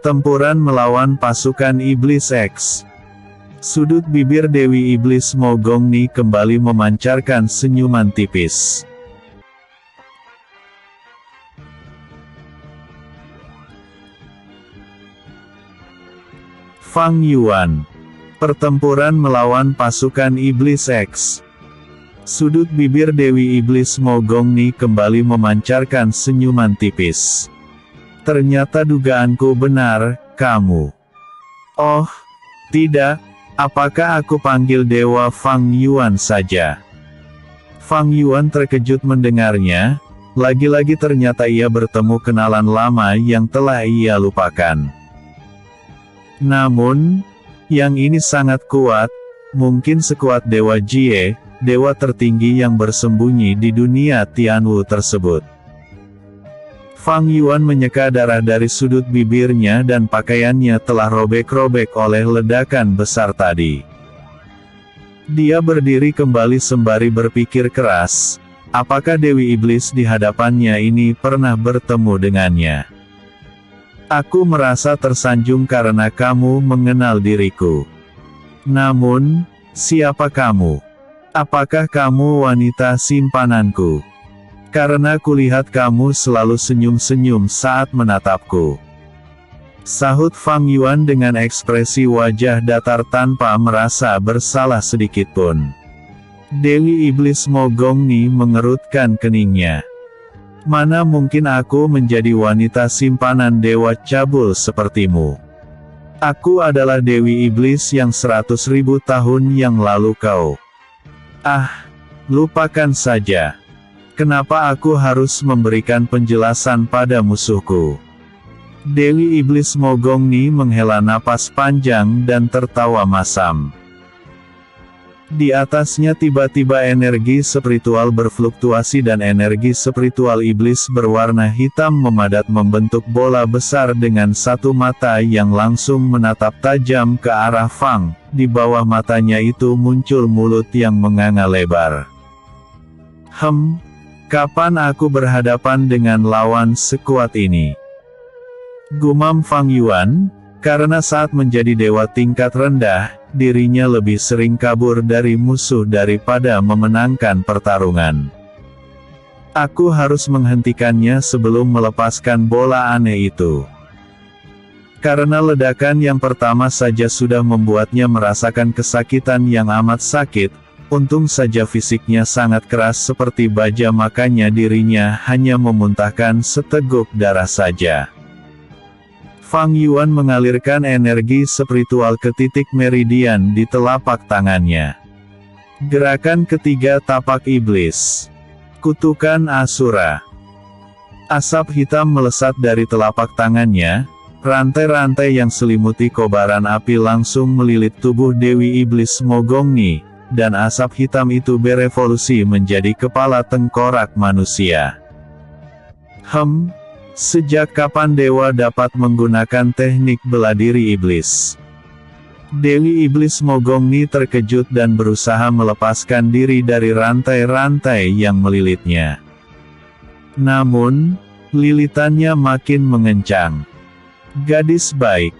Pertempuran melawan pasukan Iblis X. Sudut bibir Dewi Iblis Mogongni kembali memancarkan senyuman tipis. Fang Yuan. Pertempuran melawan pasukan Iblis X. Sudut bibir Dewi Iblis Mogongni kembali memancarkan senyuman tipis. Ternyata dugaanku benar, kamu. Oh, tidak. Apakah aku panggil Dewa Fang Yuan saja? Fang Yuan terkejut mendengarnya. Lagi-lagi ternyata ia bertemu kenalan lama yang telah ia lupakan. Namun, yang ini sangat kuat, mungkin sekuat Dewa Jie, dewa tertinggi yang bersembunyi di dunia Tianwu tersebut. Fang Yuan menyeka darah dari sudut bibirnya dan pakaiannya telah robek-robek oleh ledakan besar tadi. Dia berdiri kembali sembari berpikir keras, apakah Dewi Iblis di hadapannya ini pernah bertemu dengannya? Aku merasa tersanjung karena kamu mengenal diriku. Namun, siapa kamu? Apakah kamu wanita simpananku? Karena kulihat kamu selalu senyum-senyum saat menatapku. Sahut Fang Yuan dengan ekspresi wajah datar tanpa merasa bersalah sedikitpun. Dewi Iblis Mogongni mengerutkan keningnya. Mana mungkin aku menjadi wanita simpanan dewa cabul sepertimu? Aku adalah Dewi Iblis yang 100.000 tahun yang lalu kau. Ah, lupakan saja. Kenapa aku harus memberikan penjelasan pada musuhku? Dewi Iblis Mogongni menghela napas panjang dan tertawa masam. Di atasnya tiba-tiba energi spiritual berfluktuasi dan energi spiritual iblis berwarna hitam memadat membentuk bola besar dengan satu mata yang langsung menatap tajam ke arah Fang. Di bawah matanya itu muncul mulut yang menganga lebar. Kapan aku berhadapan dengan lawan sekuat ini? Gumam Fang Yuan, karena saat menjadi dewa tingkat rendah, dirinya lebih sering kabur dari musuh daripada memenangkan pertarungan. Aku harus menghentikannya sebelum melepaskan bola aneh itu. Karena ledakan yang pertama saja sudah membuatnya merasakan kesakitan yang amat sakit, untung saja fisiknya sangat keras seperti baja makanya dirinya hanya memuntahkan seteguk darah saja. Fang Yuan mengalirkan energi spiritual ke titik meridian di telapak tangannya. Gerakan ketiga tapak iblis. Kutukan Asura. Asap hitam melesat dari telapak tangannya, rantai-rantai yang selimuti kobaran api langsung melilit tubuh Dewi Iblis Mogongni, dan asap hitam itu berevolusi menjadi kepala tengkorak manusia. Sejak kapan dewa dapat menggunakan teknik bela diri iblis? Dewi Iblis Mogongni terkejut dan berusaha melepaskan diri dari rantai-rantai yang melilitnya. Namun, lilitannya makin mengencang. Gadis baik.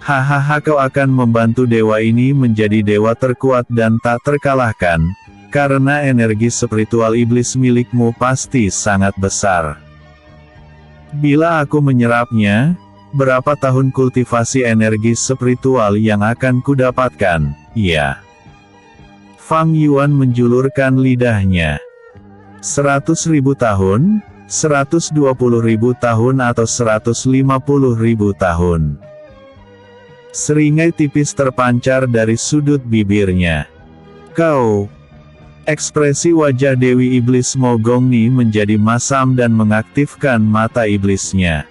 Hahaha, kau akan membantu dewa ini menjadi dewa terkuat dan tak terkalahkan, karena energi spiritual iblis milikmu pasti sangat besar. Bila aku menyerapnya, berapa tahun kultivasi energi spiritual yang akan kudapatkan? Ya. Fang Yuan menjulurkan lidahnya. 100.000 tahun, 120.000 tahun atau 150.000 tahun. Seringai tipis terpancar dari sudut bibirnya. Kau. Ekspresi wajah Dewi Iblis Mogongni menjadi masam dan mengaktifkan mata iblisnya.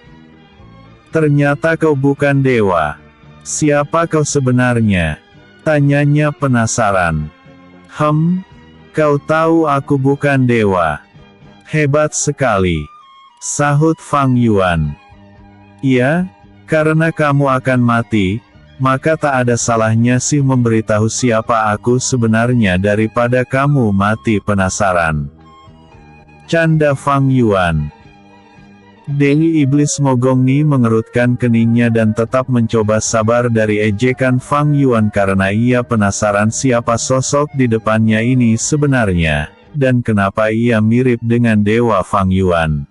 Ternyata kau bukan dewa. Siapa kau sebenarnya? Tanyanya penasaran. Kau tahu aku bukan dewa. Hebat sekali. Sahut Fang Yuan. Iya, karena kamu akan mati, maka tak ada salahnya sih memberitahu siapa aku sebenarnya daripada kamu mati penasaran. Canda Fang Yuan. Dewi Iblis Mogongni mengerutkan keningnya dan tetap mencoba sabar dari ejekan Fang Yuan karena ia penasaran siapa sosok di depannya ini sebenarnya, dan kenapa ia mirip dengan Dewa Fang Yuan.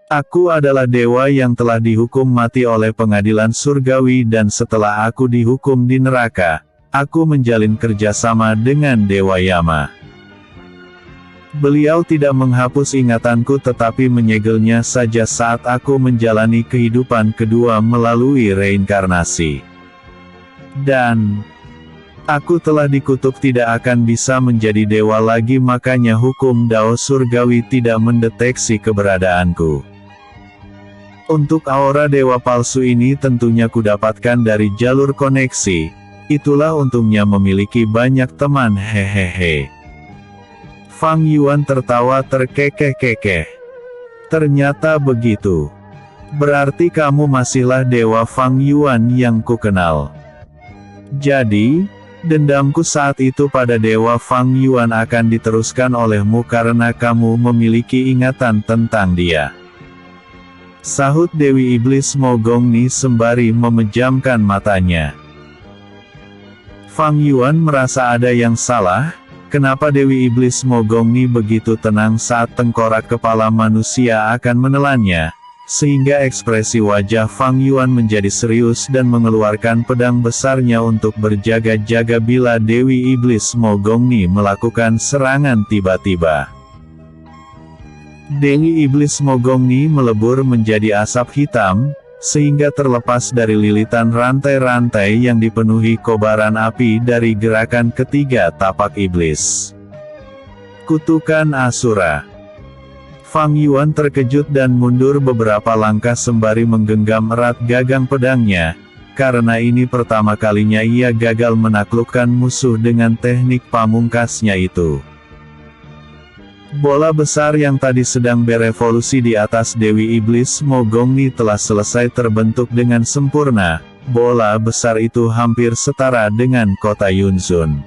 Aku adalah dewa yang telah dihukum mati oleh pengadilan surgawi dan setelah aku dihukum di neraka, aku menjalin kerjasama dengan Dewa Yama. Beliau tidak menghapus ingatanku tetapi menyegelnya saja saat aku menjalani kehidupan kedua melalui reinkarnasi. Dan aku telah dikutuk tidak akan bisa menjadi dewa lagi, makanya hukum Dao surgawi tidak mendeteksi keberadaanku. Untuk aura dewa palsu ini tentunya kudapatkan dari jalur koneksi, itulah untungnya memiliki banyak teman, hehehe. Fang Yuan tertawa terkekeh-kekeh. Ternyata begitu. Berarti kamu masihlah Dewa Fang Yuan yang kukenal. Jadi, dendamku saat itu pada Dewa Fang Yuan akan diteruskan olehmu karena kamu memiliki ingatan tentang dia. Sahut Dewi Iblis Mogongni sembari memejamkan matanya. Fang Yuan merasa ada yang salah. Kenapa Dewi Iblis Mogongni begitu tenang saat tengkorak kepala manusia akan menelannya, sehingga ekspresi wajah Fang Yuan menjadi serius dan mengeluarkan pedang besarnya untuk berjaga-jaga bila Dewi Iblis Mogongni melakukan serangan tiba-tiba. Dewi Iblis Mogongni melebur menjadi asap hitam, sehingga terlepas dari lilitan rantai-rantai yang dipenuhi kobaran api dari gerakan ketiga tapak iblis. Kutukan Asura. Fang Yuan terkejut dan mundur beberapa langkah sembari menggenggam erat gagang pedangnya, karena ini pertama kalinya ia gagal menaklukkan musuh dengan teknik pamungkasnya itu. Bola besar yang tadi sedang berevolusi di atas Dewi Iblis Mogongni telah selesai terbentuk dengan sempurna. Bola besar itu hampir setara dengan kota Yunzun.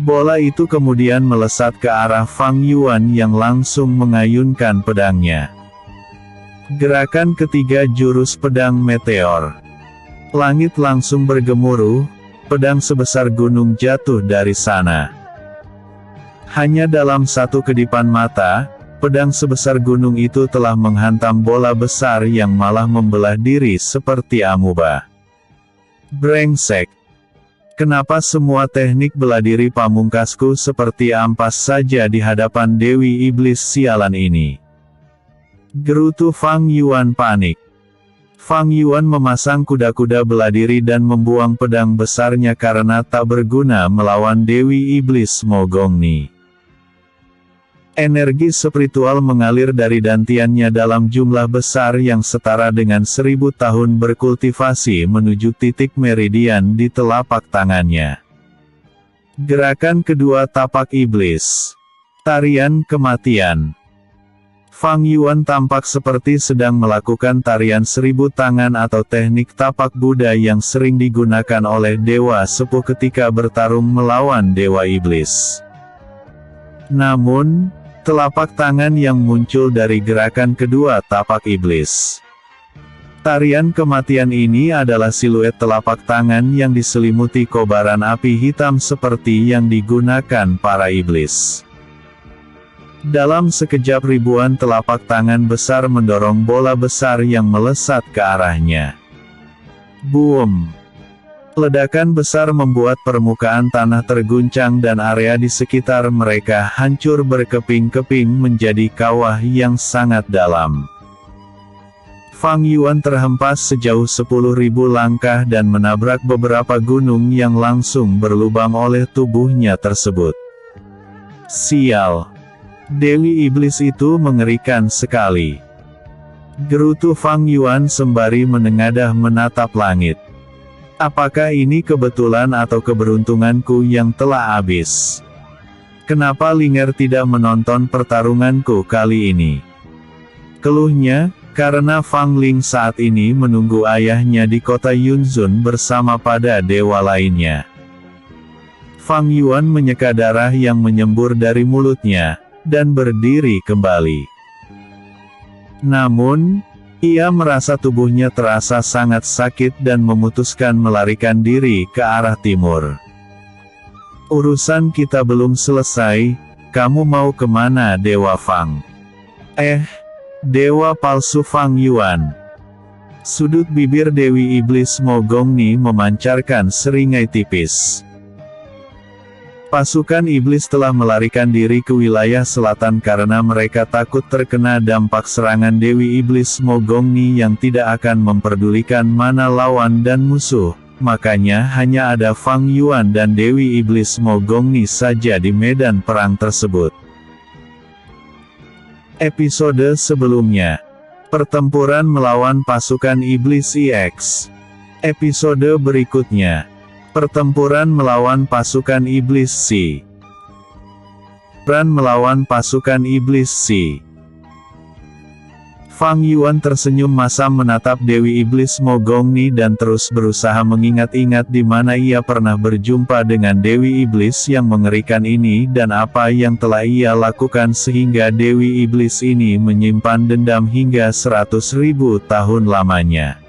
Bola itu kemudian melesat ke arah Fang Yuan yang langsung mengayunkan pedangnya. Gerakan ketiga jurus pedang meteor. Langit langsung bergemuruh, pedang sebesar gunung jatuh dari sana. Hanya dalam satu kedipan mata, pedang sebesar gunung itu telah menghantam bola besar yang malah membelah diri seperti amuba. Brengsek! Kenapa semua teknik bela diri pamungkasku seperti ampas saja di hadapan Dewi Iblis sialan ini? Gerutu Fang Yuan panik. Fang Yuan memasang kuda-kuda bela diri dan membuang pedang besarnya karena tak berguna melawan Dewi Iblis Mogongni. Energi spiritual mengalir dari dantiannya dalam jumlah besar yang setara dengan 1000 tahun berkultivasi menuju titik meridian di telapak tangannya. Gerakan kedua tapak iblis. Tarian kematian. Fang Yuan tampak seperti sedang melakukan tarian 1000 tangan atau teknik tapak Buddha yang sering digunakan oleh dewa sepuh ketika bertarung melawan dewa iblis. Namun, telapak tangan yang muncul dari gerakan kedua tapak iblis. Tarian kematian ini adalah siluet telapak tangan yang diselimuti kobaran api hitam seperti yang digunakan para iblis. Dalam sekejap ribuan telapak tangan besar mendorong bola besar yang melesat ke arahnya. Boom! Ledakan besar membuat permukaan tanah terguncang dan area di sekitar mereka hancur berkeping-keping menjadi kawah yang sangat dalam. Fang Yuan terhempas sejauh 10.000 langkah dan menabrak beberapa gunung yang langsung berlubang oleh tubuhnya tersebut. Sial! Dewi Iblis itu mengerikan sekali. Gerutu Fang Yuan sembari menengadah menatap langit. Apakah ini kebetulan atau keberuntunganku yang telah habis? Kenapa Linger tidak menonton pertarunganku kali ini? Keluhnya, karena Fang Ling saat ini menunggu ayahnya di kota Yunzun bersama pada dewa lainnya. Fang Yuan menyeka darah yang menyembur dari mulutnya, dan berdiri kembali. Namun, ia merasa tubuhnya terasa sangat sakit dan memutuskan melarikan diri ke arah timur. Urusan kita belum selesai, kamu mau kemana Dewa Fang? Dewa palsu Fang Yuan. Sudut bibir Dewi Iblis Mo Gongni memancarkan seringai tipis. Pasukan iblis telah melarikan diri ke wilayah selatan karena mereka takut terkena dampak serangan Dewi Iblis Mo Gongni yang tidak akan memperdulikan mana lawan dan musuh. Makanya hanya ada Fang Yuan dan Dewi Iblis Mo Gongni saja di medan perang tersebut. Episode sebelumnya. Pertempuran melawan pasukan iblis EX. Episode berikutnya. Pertempuran melawan pasukan iblis C. Perang melawan pasukan iblis C. Fang Yuan tersenyum masam menatap Dewi Iblis Mo Gongni dan terus berusaha mengingat-ingat di mana ia pernah berjumpa dengan Dewi Iblis yang mengerikan ini dan apa yang telah ia lakukan sehingga Dewi Iblis ini menyimpan dendam hingga 100.000 tahun lamanya.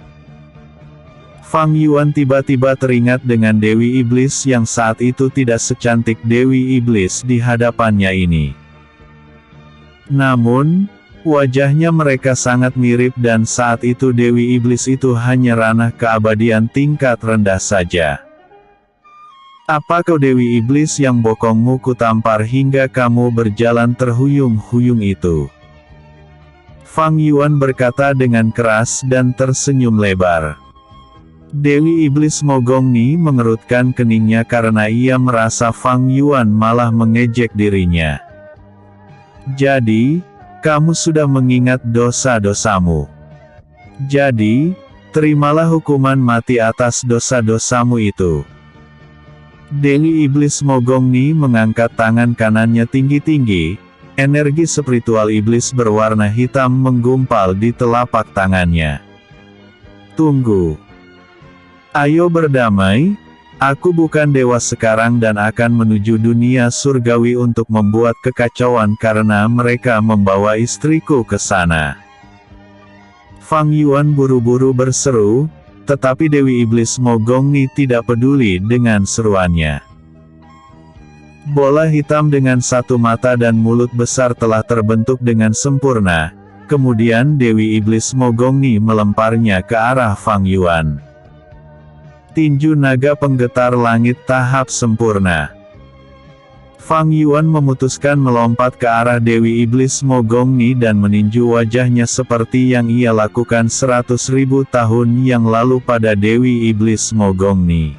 Fang Yuan tiba-tiba teringat dengan Dewi Iblis yang saat itu tidak secantik Dewi Iblis di hadapannya ini. Namun, wajahnya mereka sangat mirip dan saat itu Dewi Iblis itu hanya ranah keabadian tingkat rendah saja. Apa kau Dewi Iblis yang bokongmu kutampar hingga kamu berjalan terhuyung-huyung itu? Fang Yuan berkata dengan keras dan tersenyum lebar. Dewi Iblis Mo Gongni mengerutkan keningnya karena ia merasa Fang Yuan malah mengejek dirinya. Jadi, kamu sudah mengingat dosa-dosamu. Jadi, terimalah hukuman mati atas dosa-dosamu itu. Dewi Iblis Mo Gongni mengangkat tangan kanannya tinggi-tinggi, energi spiritual iblis berwarna hitam menggumpal di telapak tangannya. Tunggu. Ayo berdamai. Aku bukan dewa sekarang dan akan menuju dunia surgawi untuk membuat kekacauan karena mereka membawa istriku ke sana. Fang Yuan buru-buru berseru, tetapi Dewi Iblis Mo Gongni tidak peduli dengan seruannya. Bola hitam dengan satu mata dan mulut besar telah terbentuk dengan sempurna, kemudian Dewi Iblis Mo Gongni melemparnya ke arah Fang Yuan. Tinju naga penggetar langit tahap sempurna. Fang Yuan memutuskan melompat ke arah Dewi Iblis Mo Gongni dan meninju wajahnya seperti yang ia lakukan 100.000 tahun yang lalu pada Dewi Iblis Mo Gongni.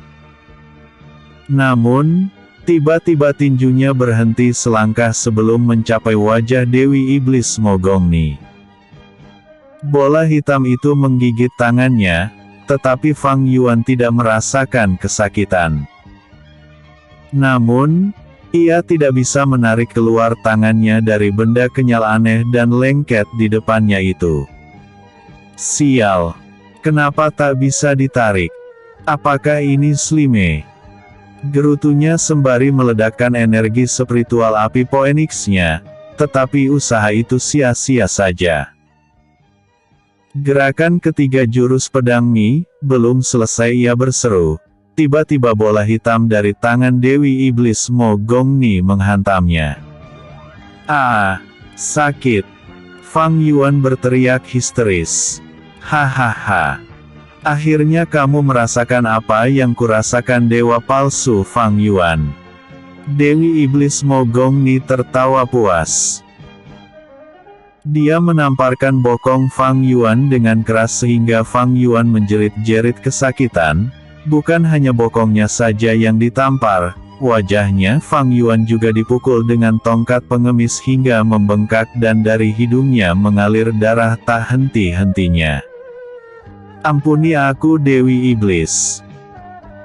Namun, tiba-tiba tinjunya berhenti selangkah sebelum mencapai wajah Dewi Iblis Mo Gongni. Bola hitam itu menggigit tangannya, tetapi Fang Yuan tidak merasakan kesakitan. Namun, ia tidak bisa menarik keluar tangannya dari benda kenyal aneh dan lengket di depannya itu. Sial! Kenapa tak bisa ditarik? Apakah ini Slime? Gerutunya sembari meledakkan energi spiritual api Phoenix-nya, tetapi usaha itu sia-sia saja. Gerakan ketiga jurus pedang Mi, belum selesai ia berseru. Tiba-tiba bola hitam dari tangan Dewi Iblis Mo Gongni menghantamnya. Sakit! Fang Yuan berteriak histeris. Hahaha. Akhirnya kamu merasakan apa yang kurasakan dewa palsu Fang Yuan. Dewi Iblis Mo Gongni tertawa puas. Dia menamparkan bokong Fang Yuan dengan keras sehingga Fang Yuan menjerit-jerit kesakitan. Bukan hanya bokongnya saja yang ditampar, wajahnya Fang Yuan juga dipukul dengan tongkat pengemis hingga membengkak dan dari hidungnya mengalir darah tak henti-hentinya. Ampuni aku Dewi Iblis.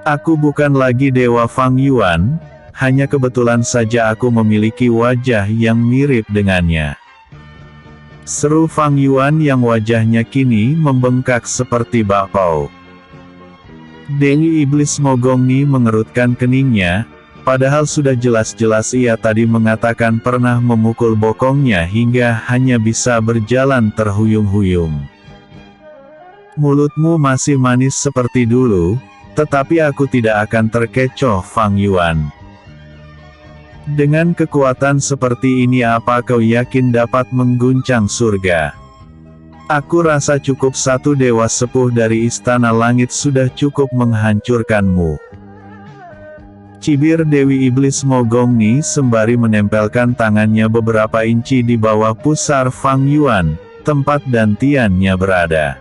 Aku bukan lagi dewa Fang Yuan, hanya kebetulan saja aku memiliki wajah yang mirip dengannya. Seru Fang Yuan yang wajahnya kini membengkak seperti bakpao. Dewi Iblis Mo Gongni mengerutkan keningnya, Padahal sudah jelas-jelas ia tadi mengatakan pernah memukul bokongnya hingga hanya bisa berjalan terhuyung-huyung. Mulutmu masih manis seperti dulu, tetapi aku tidak akan terkecoh, Fang Yuan. Dengan kekuatan seperti ini apa kau yakin dapat mengguncang surga? Aku rasa cukup satu dewa sepuh dari istana langit sudah cukup menghancurkanmu. Cibir Dewi Iblis Mogongni sembari menempelkan tangannya beberapa inci di bawah pusar Fang Yuan, tempat dantiannya berada.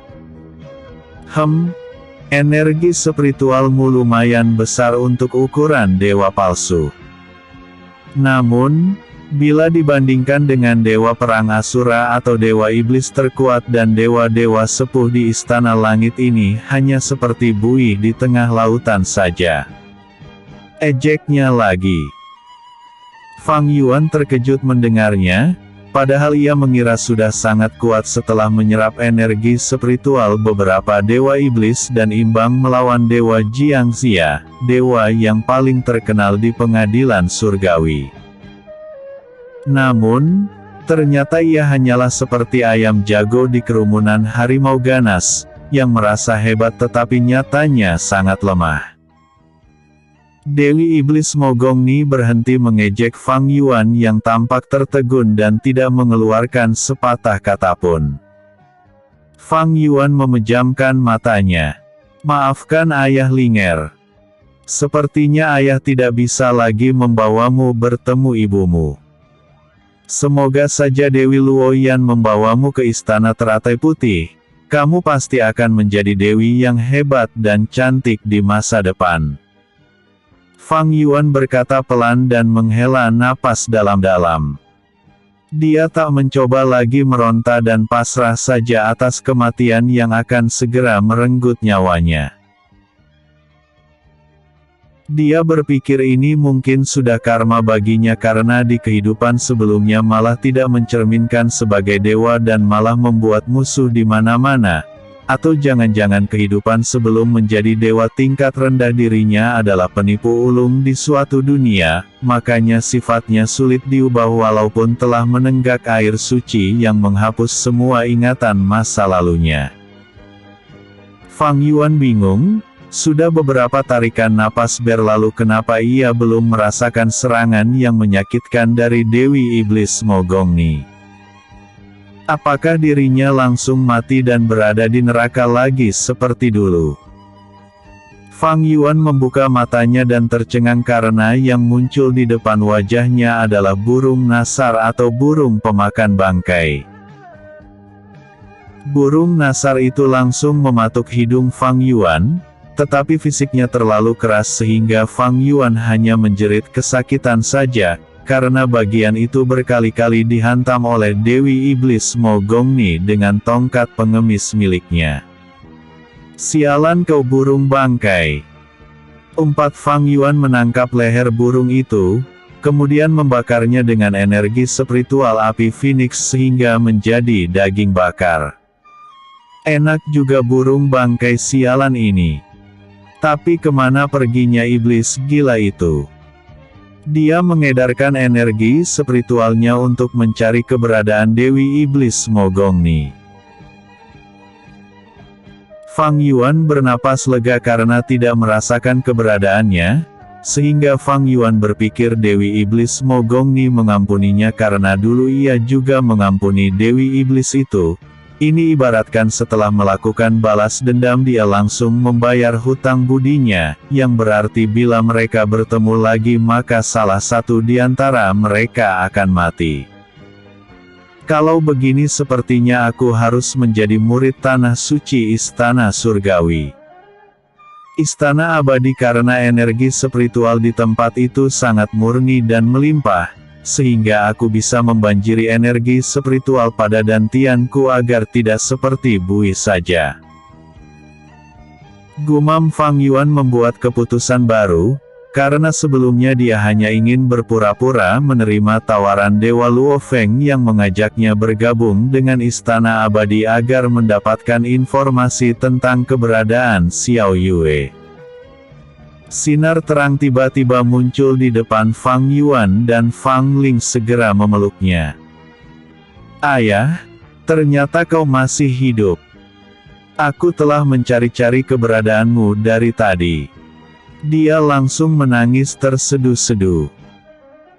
Energi spiritualmu lumayan besar untuk ukuran dewa palsu. Namun, bila dibandingkan dengan dewa perang Asura atau dewa iblis terkuat dan dewa-dewa sepuh di istana langit ini hanya seperti buih di tengah lautan saja. Ejeknya lagi. Fang Yuan terkejut mendengarnya, padahal ia mengira sudah sangat kuat setelah menyerap energi spiritual beberapa dewa iblis dan imbang melawan dewa Jiangxia, dewa yang paling terkenal di pengadilan surgawi. Namun, ternyata ia hanyalah seperti ayam jago di kerumunan harimau ganas, yang merasa hebat tetapi nyatanya sangat lemah. Dewi Iblis Mogongni berhenti mengejek Fang Yuan yang tampak tertegun dan tidak mengeluarkan sepatah kata pun. Fang Yuan memejamkan matanya. Maafkan Ayah Linger. Sepertinya ayah tidak bisa lagi membawamu bertemu ibumu. Semoga saja Dewi Luoyan membawamu ke istana teratai putih. Kamu pasti akan menjadi dewi yang hebat dan cantik di masa depan. Fang Yuan berkata pelan dan menghela napas dalam-dalam. Dia tak mencoba lagi meronta dan pasrah saja atas kematian yang akan segera merenggut nyawanya. Dia berpikir ini mungkin sudah karma baginya karena di kehidupan sebelumnya malah tidak mencerminkan sebagai dewa dan malah membuat musuh di mana-mana. Atau jangan-jangan kehidupan sebelum menjadi dewa tingkat rendah dirinya adalah penipu ulung di suatu dunia, makanya sifatnya sulit diubah walaupun telah menenggak air suci yang menghapus semua ingatan masa lalunya. Fang Yuan bingung, sudah beberapa tarikan napas berlalu kenapa ia belum merasakan serangan yang menyakitkan dari Dewi Iblis Mogongni. Apakah dirinya langsung mati dan berada di neraka lagi seperti dulu? Fang Yuan membuka matanya dan tercengang karena yang muncul di depan wajahnya adalah burung nasar atau burung pemakan bangkai. Burung nasar itu langsung mematuk hidung Fang Yuan, tetapi fisiknya terlalu keras sehingga Fang Yuan hanya menjerit kesakitan saja. Karena bagian itu berkali-kali dihantam oleh Dewi Iblis Mogongni dengan tongkat pengemis miliknya. Sialan kau burung bangkai! Umpat Fang Yuan menangkap leher burung itu, kemudian membakarnya dengan energi spiritual api Phoenix sehingga menjadi daging bakar. Enak juga burung bangkai sialan ini. Tapi kemana perginya iblis gila itu? Dia mengedarkan energi spiritualnya untuk mencari keberadaan Dewi Iblis Mogongni. Fang Yuan bernapas lega karena tidak merasakan keberadaannya, sehingga Fang Yuan berpikir Dewi Iblis Mogongni mengampuninya karena dulu ia juga mengampuni Dewi Iblis itu. Ini ibaratkan setelah melakukan balas dendam dia langsung membayar hutang budinya, yang berarti bila mereka bertemu lagi maka salah satu di antara mereka akan mati. Kalau begini sepertinya aku harus menjadi murid tanah suci istana surgawi. Istana abadi karena energi spiritual di tempat itu sangat murni dan melimpah. Sehingga aku bisa membanjiri energi spiritual pada dantianku agar tidak seperti buih saja. Gumam Fang Yuan membuat keputusan baru, karena sebelumnya dia hanya ingin berpura-pura menerima tawaran Dewa Luo Feng yang mengajaknya bergabung dengan Istana Abadi agar mendapatkan informasi tentang keberadaan Xiao Yue. Sinar terang tiba-tiba muncul di depan Fang Yuan dan Fang Ling segera memeluknya. "Ayah, ternyata kau masih hidup. Aku telah mencari-cari keberadaanmu dari tadi." Dia langsung menangis terseduh-seduh.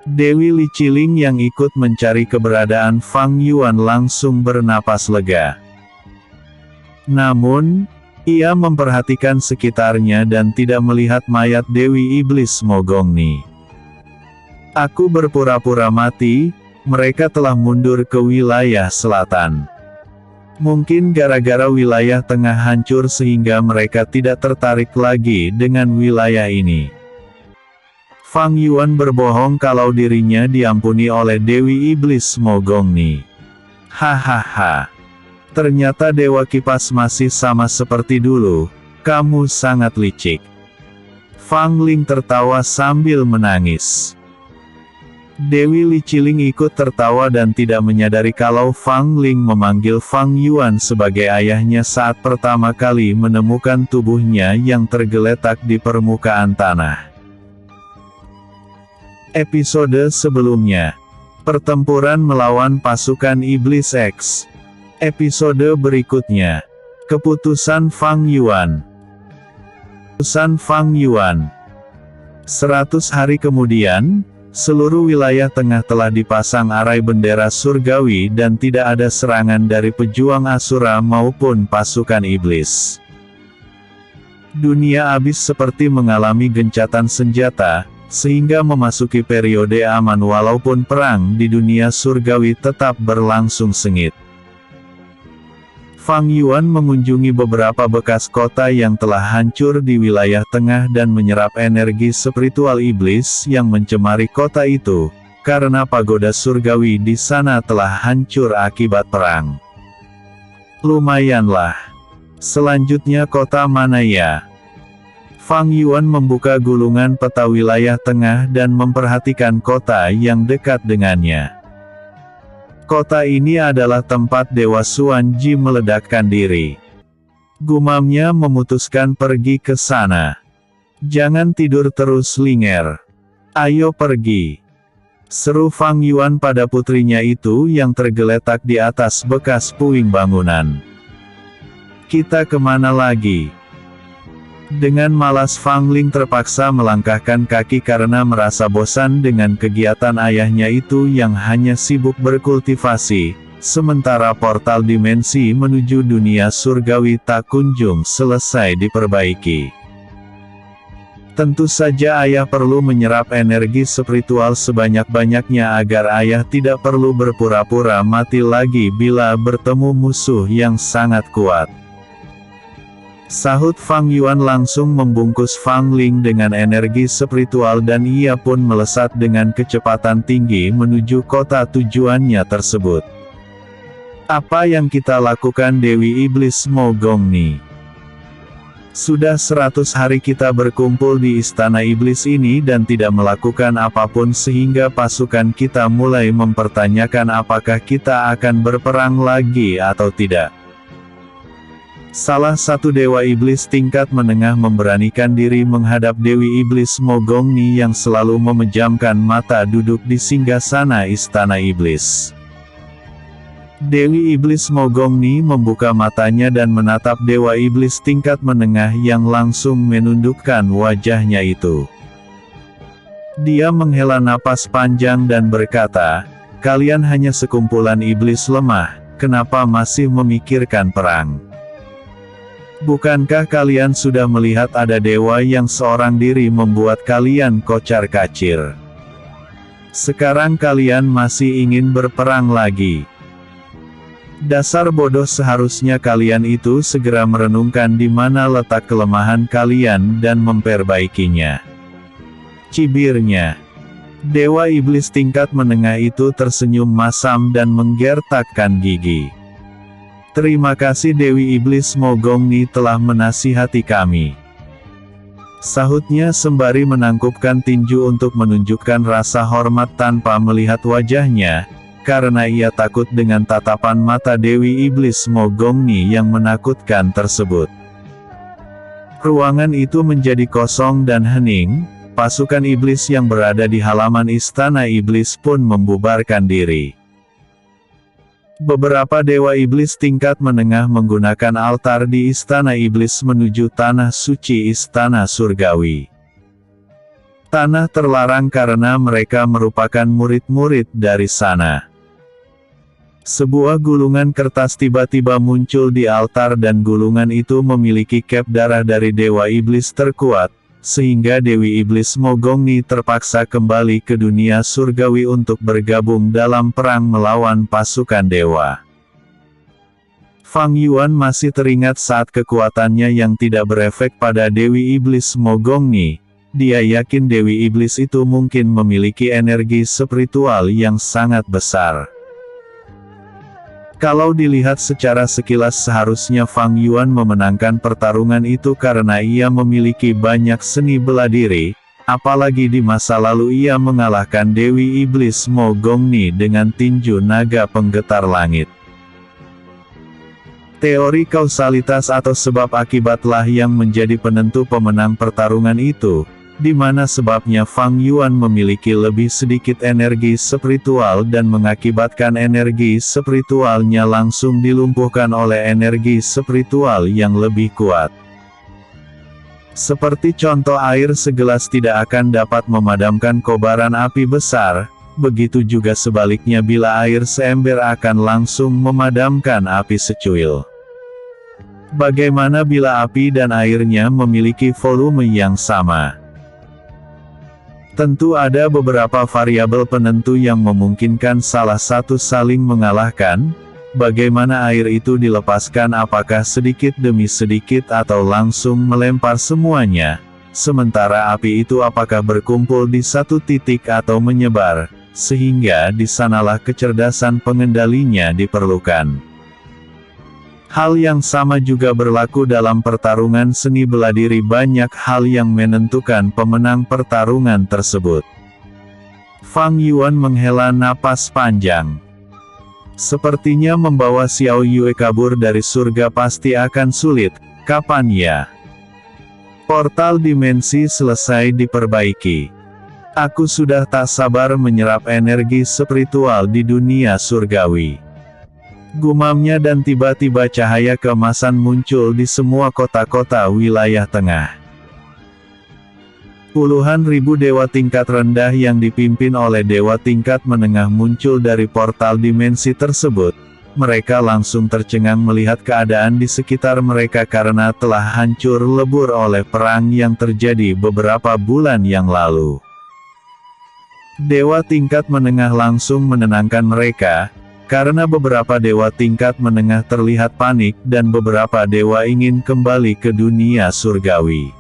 Dewi Li Qiling yang ikut mencari keberadaan Fang Yuan langsung bernapas lega. Namun, ia memperhatikan sekitarnya dan tidak melihat mayat Dewi Iblis Mogongni. "Aku berpura-pura mati, mereka telah mundur ke wilayah selatan. Mungkin gara-gara wilayah tengah hancur sehingga mereka tidak tertarik lagi dengan wilayah ini." Fang Yuan berbohong kalau dirinya diampuni oleh Dewi Iblis Mogongni. "Hahaha. Ternyata Dewa Kipas masih sama seperti dulu, kamu sangat licik." Fang Ling tertawa sambil menangis. Dewi Li Qiling ikut tertawa dan tidak menyadari kalau Fang Ling memanggil Fang Yuan sebagai ayahnya saat pertama kali menemukan tubuhnya yang tergeletak di permukaan tanah. Episode sebelumnya, pertempuran melawan pasukan Iblis X. Episode berikutnya, keputusan Fang Yuan. Keputusan Fang Yuan. 100 hari kemudian, seluruh wilayah tengah telah dipasang arai bendera surgawi dan tidak ada serangan dari pejuang Asura maupun pasukan iblis. Dunia abis seperti mengalami gencatan senjata, sehingga memasuki periode aman walaupun perang di dunia surgawi tetap berlangsung sengit. Fang Yuan mengunjungi beberapa bekas kota yang telah hancur di wilayah tengah dan menyerap energi spiritual iblis yang mencemari kota itu, karena pagoda surgawi di sana telah hancur akibat perang. Lumayanlah. Selanjutnya kota mana ya? Fang Yuan membuka gulungan peta wilayah tengah dan memperhatikan kota yang dekat dengannya. Kota ini adalah tempat Dewa Xuan Ji meledakkan diri. Gumamnya memutuskan pergi ke sana. "Jangan tidur terus Linger. Ayo pergi," seru Fang Yuan pada putrinya itu yang tergeletak di atas bekas puing bangunan. "Kita kemana lagi?" Dengan malas Fang Ling terpaksa melangkahkan kaki karena merasa bosan dengan kegiatan ayahnya itu yang hanya sibuk berkultivasi, sementara portal dimensi menuju dunia surgawi tak kunjung selesai diperbaiki. Tentu saja ayah perlu menyerap energi spiritual sebanyak-banyaknya agar ayah tidak perlu berpura-pura mati lagi bila bertemu musuh yang sangat kuat. Sahut Fang Yuan langsung membungkus Fang Ling dengan energi spiritual dan ia pun melesat dengan kecepatan tinggi menuju kota tujuannya tersebut. "Apa yang kita lakukan Dewi Iblis Mogongni? Sudah 100 hari kita berkumpul di istana iblis ini dan tidak melakukan apapun sehingga pasukan kita mulai mempertanyakan apakah kita akan berperang lagi atau tidak." Salah satu dewa iblis tingkat menengah memberanikan diri menghadap Dewi Iblis Mogongni yang selalu memejamkan mata duduk di singgasana istana iblis. Dewi Iblis Mogongni membuka matanya dan menatap dewa iblis tingkat menengah yang langsung menundukkan wajahnya itu. Dia menghela napas panjang dan berkata, "Kalian hanya sekumpulan iblis lemah, kenapa masih memikirkan perang? Bukankah kalian sudah melihat ada dewa yang seorang diri membuat kalian kocar-kacir? Sekarang kalian masih ingin berperang lagi? Dasar bodoh, seharusnya kalian itu segera merenungkan di mana letak kelemahan kalian dan memperbaikinya," cibirnya. Dewa iblis tingkat menengah itu tersenyum masam dan menggertakkan gigi. "Terima kasih Dewi Iblis Mogongni telah menasihati kami," sahutnya sembari menangkupkan tinju untuk menunjukkan rasa hormat tanpa melihat wajahnya, karena ia takut dengan tatapan mata Dewi Iblis Mogongni yang menakutkan tersebut. Ruangan itu menjadi kosong dan hening, pasukan iblis yang berada di halaman istana iblis pun membubarkan diri. Beberapa dewa iblis tingkat menengah menggunakan altar di istana iblis menuju tanah suci istana surgawi. Tanah terlarang karena mereka merupakan murid-murid dari sana. Sebuah gulungan kertas tiba-tiba muncul di altar dan gulungan itu memiliki cap darah dari dewa iblis terkuat, sehingga Dewi Iblis Mogongni terpaksa kembali ke dunia surgawi untuk bergabung dalam perang melawan pasukan dewa. Fang Yuan masih teringat saat kekuatannya yang tidak berefek pada Dewi Iblis Mogongni. Dia yakin Dewi Iblis itu mungkin memiliki energi spiritual yang sangat besar. Kalau dilihat secara sekilas seharusnya Fang Yuan memenangkan pertarungan itu karena ia memiliki banyak seni bela diri, apalagi di masa lalu ia mengalahkan Dewi Iblis Mogongni dengan tinju naga penggetar langit. Teori kausalitas atau sebab akibatlah yang menjadi penentu pemenang pertarungan itu, di mana sebabnya Fang Yuan memiliki lebih sedikit energi spiritual dan mengakibatkan energi spiritualnya langsung dilumpuhkan oleh energi spiritual yang lebih kuat. Seperti contoh air segelas tidak akan dapat memadamkan kobaran api besar, begitu juga sebaliknya bila air seember akan langsung memadamkan api secuil. Bagaimana bila api dan airnya memiliki volume yang sama? Tentu ada beberapa variabel penentu yang memungkinkan salah satu saling mengalahkan. Bagaimana air itu dilepaskan, apakah sedikit demi sedikit atau langsung melempar semuanya, sementara api itu apakah berkumpul di satu titik atau menyebar, sehingga di sanalah kecerdasan pengendalinya diperlukan. Hal yang sama juga berlaku dalam pertarungan seni bela diri, banyak hal yang menentukan pemenang pertarungan tersebut. Fang Yuan menghela napas panjang. Sepertinya membawa Xiao Yue kabur dari surga pasti akan sulit, kapan ya? Portal dimensi selesai diperbaiki. Aku sudah tak sabar menyerap energi spiritual di dunia surgawi. Gumamnya dan tiba-tiba cahaya keemasan muncul di semua kota-kota wilayah tengah. Puluhan ribu dewa tingkat rendah yang dipimpin oleh dewa tingkat menengah muncul dari portal dimensi tersebut. Mereka langsung tercengang melihat keadaan di sekitar mereka karena telah hancur lebur oleh perang yang terjadi beberapa bulan yang lalu. Dewa tingkat menengah langsung menenangkan mereka, karena beberapa dewa tingkat menengah terlihat panik dan beberapa dewa ingin kembali ke dunia surgawi.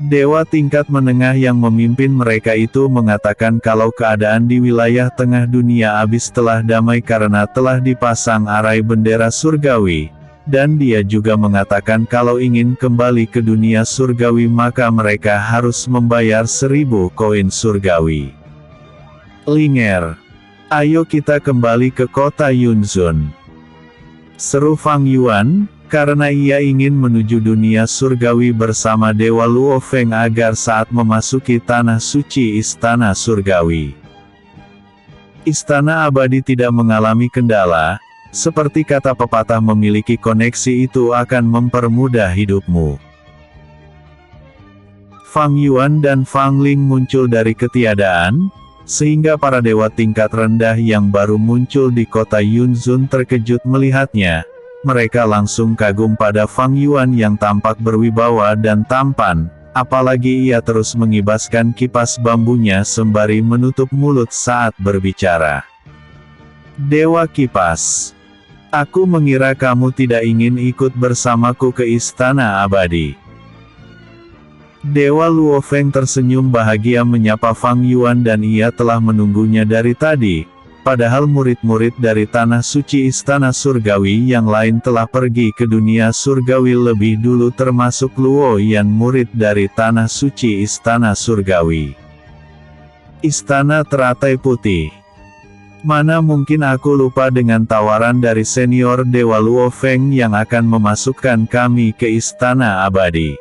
Dewa tingkat menengah yang memimpin mereka itu mengatakan kalau keadaan di wilayah tengah dunia abis telah damai karena telah dipasang arai bendera surgawi, dan dia juga mengatakan kalau ingin kembali ke dunia surgawi maka mereka harus membayar 1000 koin surgawi. Linger. Ayo kita kembali ke kota Yunzun, seru Fang Yuan, karena ia ingin menuju dunia surgawi bersama Dewa Luo Feng agar saat memasuki tanah suci istana surgawi. Istana abadi tidak mengalami kendala, seperti kata pepatah memiliki koneksi itu akan mempermudah hidupmu. Fang Yuan dan Fang Ling muncul dari ketiadaan, sehingga para dewa tingkat rendah yang baru muncul di kota Yunzun terkejut melihatnya. Mereka langsung kagum pada Fang Yuan yang tampak berwibawa dan tampan, apalagi ia terus mengibaskan kipas bambunya sembari menutup mulut saat berbicara. Dewa Kipas, aku mengira kamu tidak ingin ikut bersamaku ke istana abadi. Dewa Luo Feng tersenyum bahagia menyapa Fang Yuan dan ia telah menunggunya dari tadi, padahal murid-murid dari tanah suci istana surgawi yang lain telah pergi ke dunia surgawi lebih dulu termasuk Luo Yan murid dari tanah suci istana surgawi. Istana teratai putih. Mana mungkin aku lupa dengan tawaran dari senior Dewa Luo Feng yang akan memasukkan kami ke Istana Abadi.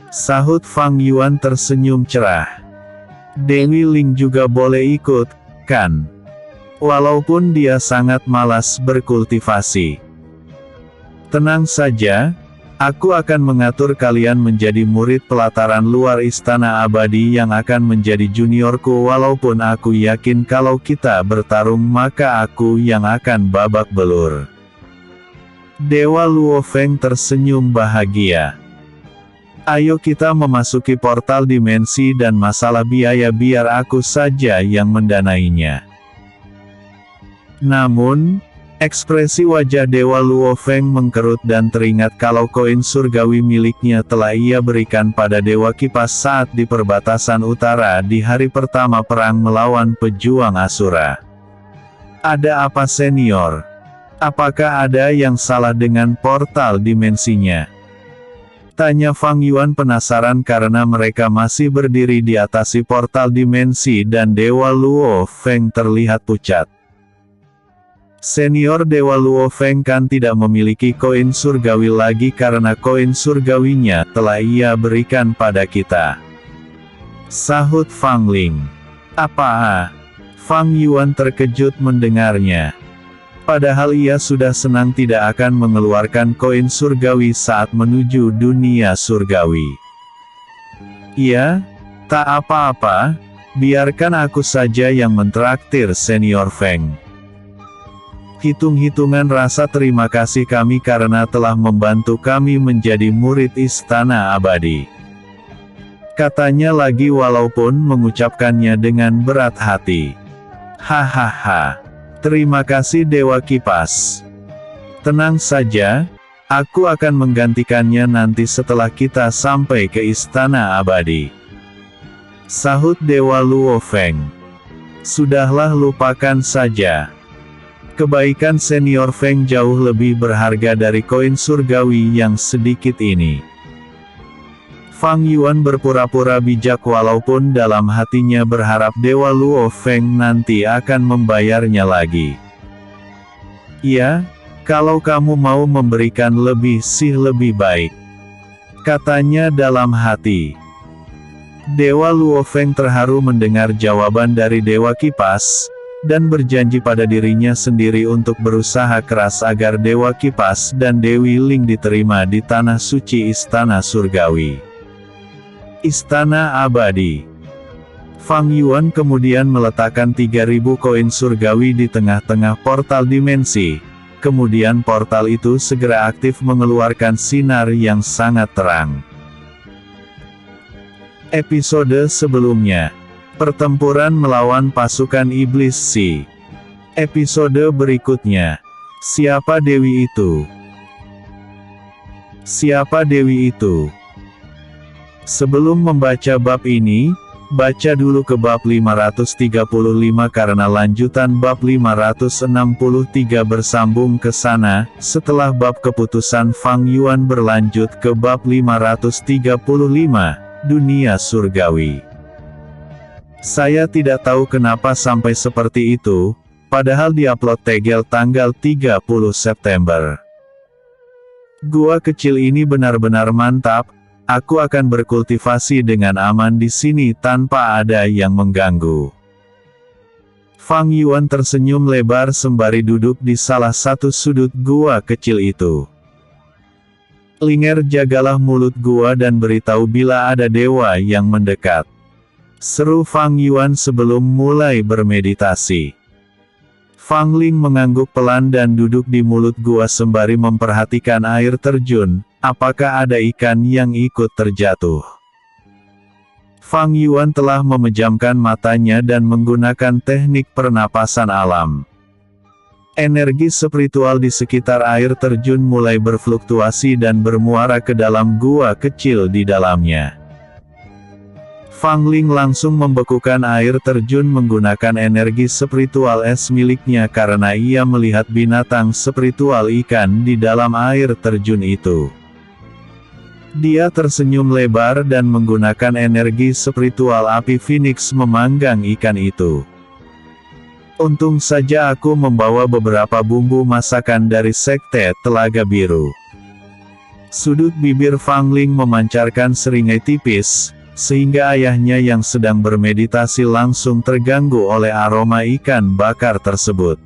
Sahut Fang Yuan tersenyum cerah. Dewi Ling juga boleh ikut, kan? Walaupun dia sangat malas berkultivasi. Tenang saja. Aku akan mengatur kalian menjadi murid pelataran luar Istana Abadi yang akan menjadi juniorku walaupun aku yakin kalau kita bertarung maka aku yang akan babak belur. Dewa Luo Feng tersenyum bahagia. Ayo kita memasuki portal dimensi dan masalah biaya biar aku saja yang mendanainya. Namun, ekspresi wajah Dewa Luo Feng mengkerut dan teringat kalau koin surgawi miliknya telah ia berikan pada Dewa Kipas saat di perbatasan utara di hari pertama perang melawan pejuang Asura. Ada apa senior? Apakah ada yang salah dengan portal dimensinya? Tanya Fang Yuan penasaran karena mereka masih berdiri di atas portal dimensi dan Dewa Luo Feng terlihat pucat. Senior Dewa Luo Feng kan tidak memiliki koin surgawi lagi karena koin surgawinya telah ia berikan pada kita. Sahut Fang Ling. Apa? Fang Yuan terkejut mendengarnya. Padahal ia sudah senang tidak akan mengeluarkan koin surgawi saat menuju dunia surgawi. Iya, tak apa-apa, biarkan aku saja yang mentraktir senior Feng. Hitung-hitungan rasa terima kasih kami karena telah membantu kami menjadi murid Istana Abadi. Katanya lagi walaupun mengucapkannya dengan berat hati. Hahaha. Terima kasih Dewa Kipas. Tenang saja, aku akan menggantikannya nanti setelah kita sampai ke Istana Abadi. Sahut Dewa Luo Feng. Sudahlah lupakan saja. Kebaikan senior Feng jauh lebih berharga dari koin surgawi yang sedikit ini. Fang Yuan berpura-pura bijak walaupun dalam hatinya berharap Dewa Luo Feng nanti akan membayarnya lagi. Ya, kalau kamu mau memberikan lebih sih lebih baik. Katanya dalam hati. Dewa Luo Feng terharu mendengar jawaban dari Dewa Kipas, dan berjanji pada dirinya sendiri untuk berusaha keras agar Dewa Kipas dan Dewi Ling diterima di tanah suci Istana Surgawi. Istana Abadi. Fang Yuan kemudian meletakkan 3000 koin surgawi di tengah-tengah portal dimensi, kemudian portal itu segera aktif mengeluarkan sinar yang sangat terang. Episode sebelumnya. Pertempuran melawan pasukan iblis Si. Episode berikutnya. Siapa Dewi itu? Siapa Dewi itu? Sebelum membaca bab ini, baca dulu ke bab 535 karena lanjutan bab 563 bersambung ke sana. Setelah bab keputusan Fang Yuan berlanjut ke bab 535, Dunia Surgawi. Saya tidak tahu kenapa sampai seperti itu, padahal diupload tegel tanggal 30 September. Gua kecil ini benar-benar mantap, aku akan berkultivasi dengan aman di sini tanpa ada yang mengganggu. Fang Yuan tersenyum lebar sembari duduk di salah satu sudut gua kecil itu. Linger, jagalah mulut gua dan beritahu bila ada dewa yang mendekat. Seru Fang Yuan sebelum mulai bermeditasi. Fang Ling mengangguk pelan dan duduk di mulut gua sembari memperhatikan air terjun, apakah ada ikan yang ikut terjatuh. Fang Yuan telah memejamkan matanya dan menggunakan teknik pernapasan alam. Energi spiritual di sekitar air terjun mulai berfluktuasi dan bermuara ke dalam gua kecil di dalamnya. Fang Ling langsung membekukan air terjun menggunakan energi spiritual es miliknya karena ia melihat binatang spiritual ikan di dalam air terjun itu. Dia tersenyum lebar dan menggunakan energi spiritual api Phoenix memanggang ikan itu. Untung saja aku membawa beberapa bumbu masakan dari Sekte Telaga Biru. Sudut bibir Fang Ling memancarkan seringai tipis, sehingga ayahnya yang sedang bermeditasi langsung terganggu oleh aroma ikan bakar tersebut.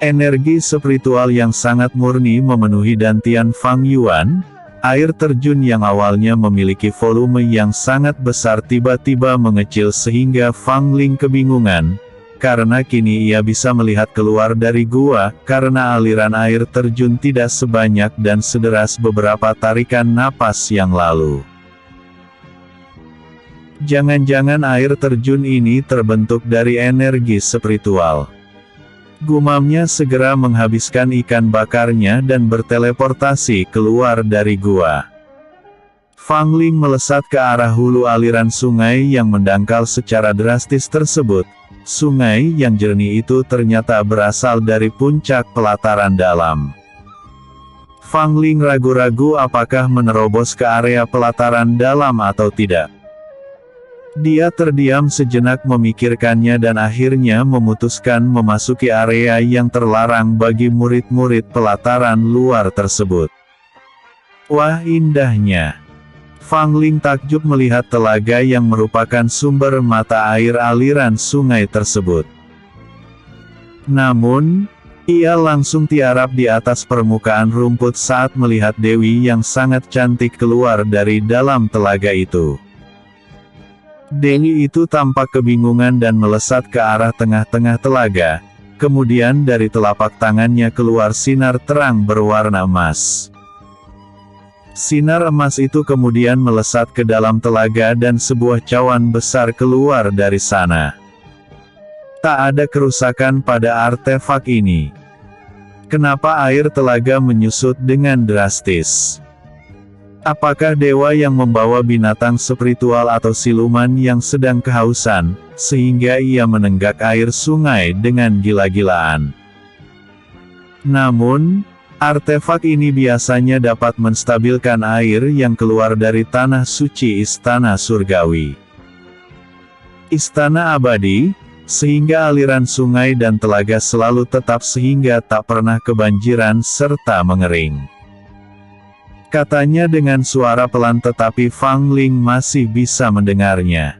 Energi spiritual yang sangat murni memenuhi dantian Fang Yuan. Air terjun yang awalnya memiliki volume yang sangat besar tiba-tiba mengecil sehingga Fang Ling kebingungan, karena kini ia bisa melihat keluar dari gua, karena aliran air terjun tidak sebanyak dan sederas beberapa tarikan napas yang lalu. Jangan-jangan air terjun ini terbentuk dari energi spiritual. Gumamnya segera menghabiskan ikan bakarnya dan berteleportasi keluar dari gua. Fang Ling melesat ke arah hulu aliran sungai yang mendangkal secara drastis tersebut. Sungai yang jernih itu ternyata berasal dari puncak pelataran dalam. Fang Ling ragu-ragu apakah menerobos ke area pelataran dalam atau tidak. Dia terdiam sejenak memikirkannya dan akhirnya memutuskan memasuki area yang terlarang bagi murid-murid pelataran luar tersebut. Wah, indahnya! Fang Ling takjub melihat telaga yang merupakan sumber mata air aliran sungai tersebut. Namun, ia langsung tiarap di atas permukaan rumput saat melihat Dewi yang sangat cantik keluar dari dalam telaga itu. Dewi itu tampak kebingungan dan melesat ke arah tengah-tengah telaga, kemudian dari telapak tangannya keluar sinar terang berwarna emas. Sinar emas itu kemudian melesat ke dalam telaga dan sebuah cawan besar keluar dari sana. Tak ada kerusakan pada artefak ini. Kenapa air telaga menyusut dengan drastis? Apakah dewa yang membawa binatang spiritual atau siluman yang sedang kehausan, sehingga ia menenggak air sungai dengan gila-gilaan? Namun, artefak ini biasanya dapat menstabilkan air yang keluar dari tanah suci Istana Surgawi. Istana abadi, sehingga aliran sungai dan telaga selalu tetap sehingga tak pernah kebanjiran serta mengering. Katanya dengan suara pelan tetapi Fang Ling masih bisa mendengarnya.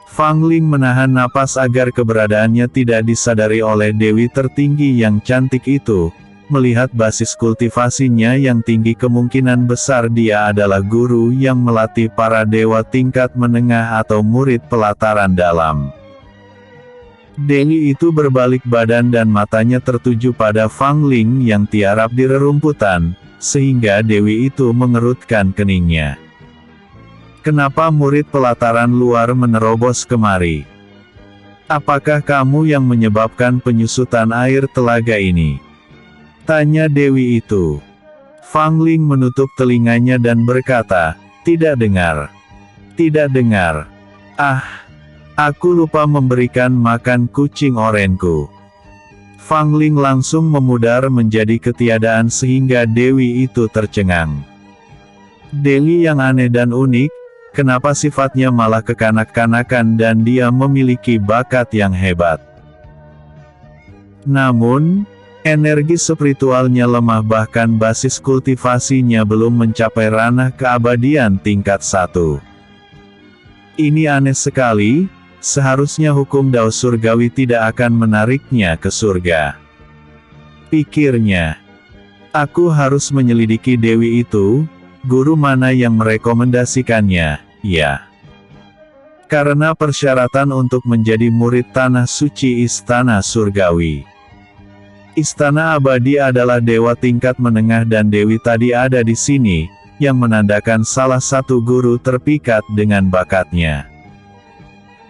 Fang Ling menahan napas agar keberadaannya tidak disadari oleh Dewi tertinggi yang cantik itu. Melihat basis kultivasinya yang tinggi kemungkinan besar dia adalah guru yang melatih para dewa tingkat menengah atau murid pelataran dalam. Dewi itu berbalik badan dan matanya tertuju pada Fang Ling yang tiarap di rerumputan. Sehingga Dewi itu mengerutkan keningnya. Kenapa murid pelataran luar menerobos kemari? Apakah kamu yang menyebabkan penyusutan air telaga ini? Tanya Dewi itu. Fang Ling menutup telinganya dan berkata, tidak dengar. Tidak dengar. Ah, aku lupa memberikan makan kucing orenku. Fang Ling langsung memudar menjadi ketiadaan sehingga Dewi itu tercengang. Dewi yang aneh dan unik, kenapa sifatnya malah kekanak-kanakan dan dia memiliki bakat yang hebat. Namun, energi spiritualnya lemah bahkan basis kultivasinya belum mencapai ranah keabadian tingkat 1. Ini aneh sekali. Seharusnya hukum Dao Surgawi tidak akan menariknya ke surga. Pikirnya. Aku harus menyelidiki Dewi itu, guru mana yang merekomendasikannya, ya. Karena persyaratan untuk menjadi murid tanah suci Istana Surgawi. Istana abadi adalah dewa tingkat menengah dan Dewi tadi ada di sini, yang menandakan salah satu guru terpikat dengan bakatnya.